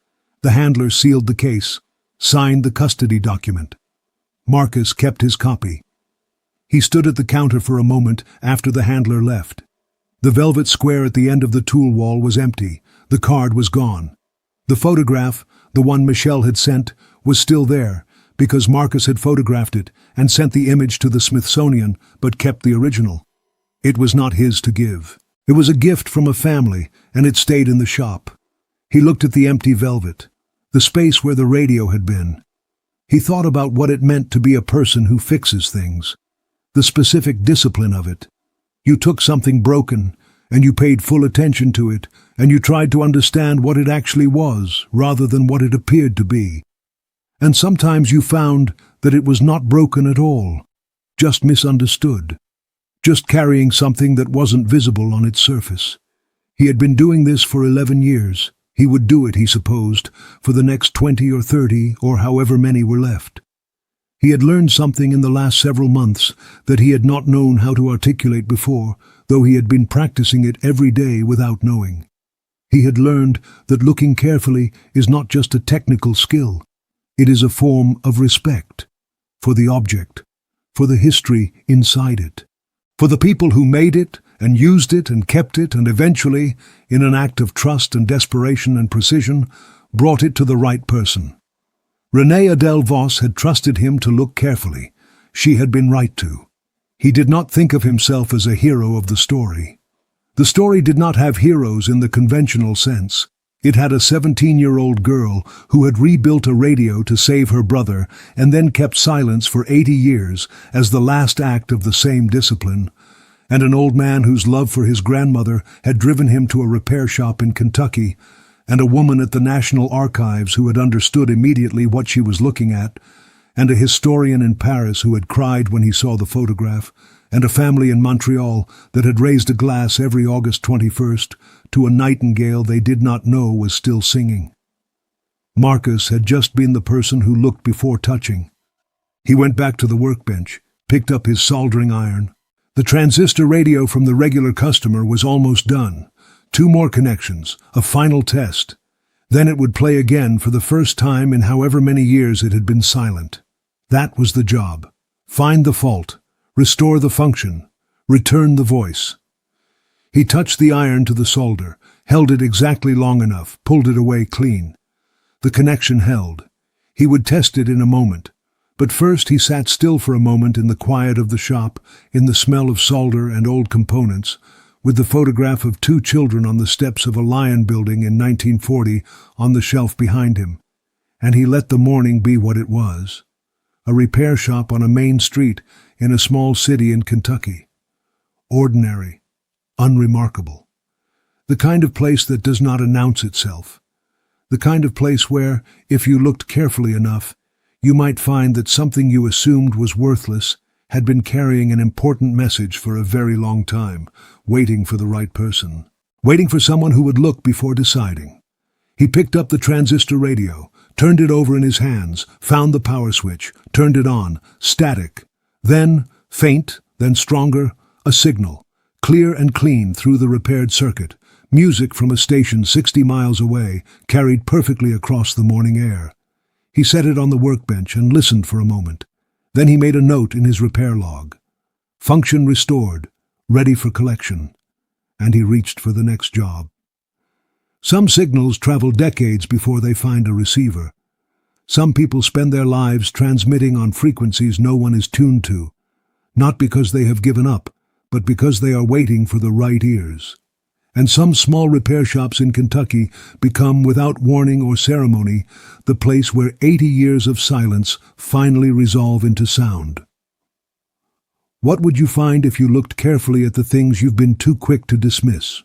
The handler sealed the case, signed the custody document. Marcus kept his copy. He stood at the counter for a moment after the handler left. The velvet square at the end of the tool wall was empty. The card was gone. The photograph, the one Michelle had sent, was still there, because Marcus had photographed it and sent the image to the Smithsonian, but kept the original. It was not his to give. It was a gift from a family, and it stayed in the shop. He looked at the empty velvet, the space where the radio had been. He thought about what it meant to be a person who fixes things, the specific discipline of it. You took something broken, and you paid full attention to it, and you tried to understand what it actually was, rather than what it appeared to be. And sometimes you found that it was not broken at all, just misunderstood, just carrying something that wasn't visible on its surface. He had been doing this for 11 years. He would do it, he supposed, for the next 20 or 30, or however many were left. He had learned something in the last several months that he had not known how to articulate before, though he had been practicing it every day without knowing. He had learned that looking carefully is not just a technical skill. It is a form of respect for the object, for the history inside it, for the people who made it and used it and kept it and eventually, in an act of trust and desperation and precision, brought it to the right person. Renee Adele Voss had trusted him to look carefully. She had been right to. He did not think of himself as a hero of the story. The story did not have heroes in the conventional sense. It had a 17-year-old girl who had rebuilt a radio to save her brother and then kept silence for 80 years as the last act of the same discipline, and an old man whose love for his grandmother had driven him to a repair shop in Kentucky, and a woman at the National Archives who had understood immediately what she was looking at, and a historian in Paris who had cried when he saw the photograph, and a family in Montreal that had raised a glass every August 21st to a nightingale they did not know was still singing. Marcus had just been the person who looked before touching. He went back to the workbench, picked up his soldering iron. The transistor radio from the regular customer was almost done. 2 more connections, a final test. Then it would play again for the first time in however many years it had been silent. That was the job. Find the fault, restore the function, return the voice. He touched the iron to the solder, held it exactly long enough, pulled it away clean. The connection held. He would test it in a moment. But first he sat still for a moment in the quiet of the shop, in the smell of solder and old components, with the photograph of 2 children on the steps of a Lyon building in 1940 on the shelf behind him, and he let the morning be what it was. A repair shop on a main street in a small city in Kentucky. Ordinary, unremarkable. The kind of place that does not announce itself. The kind of place where, if you looked carefully enough, you might find that something you assumed was worthless had been carrying an important message for a very long time, waiting for the right person, waiting for someone who would look before deciding. He picked up the transistor radio, turned it over in his hands, found the power switch, turned it on, static. Then, faint, then stronger, a signal, clear and clean through the repaired circuit. Music from a station 60 miles away, carried perfectly across the morning air. He set it on the workbench and listened for a moment. Then he made a note in his repair log. Function restored, ready for collection. And he reached for the next job. Some signals travel decades before they find a receiver. Some people spend their lives transmitting on frequencies no one is tuned to, not because they have given up, but because they are waiting for the right ears. And some small repair shops in Kentucky become, without warning or ceremony, the place where 80 years of silence finally resolve into sound. What would you find if you looked carefully at the things you've been too quick to dismiss?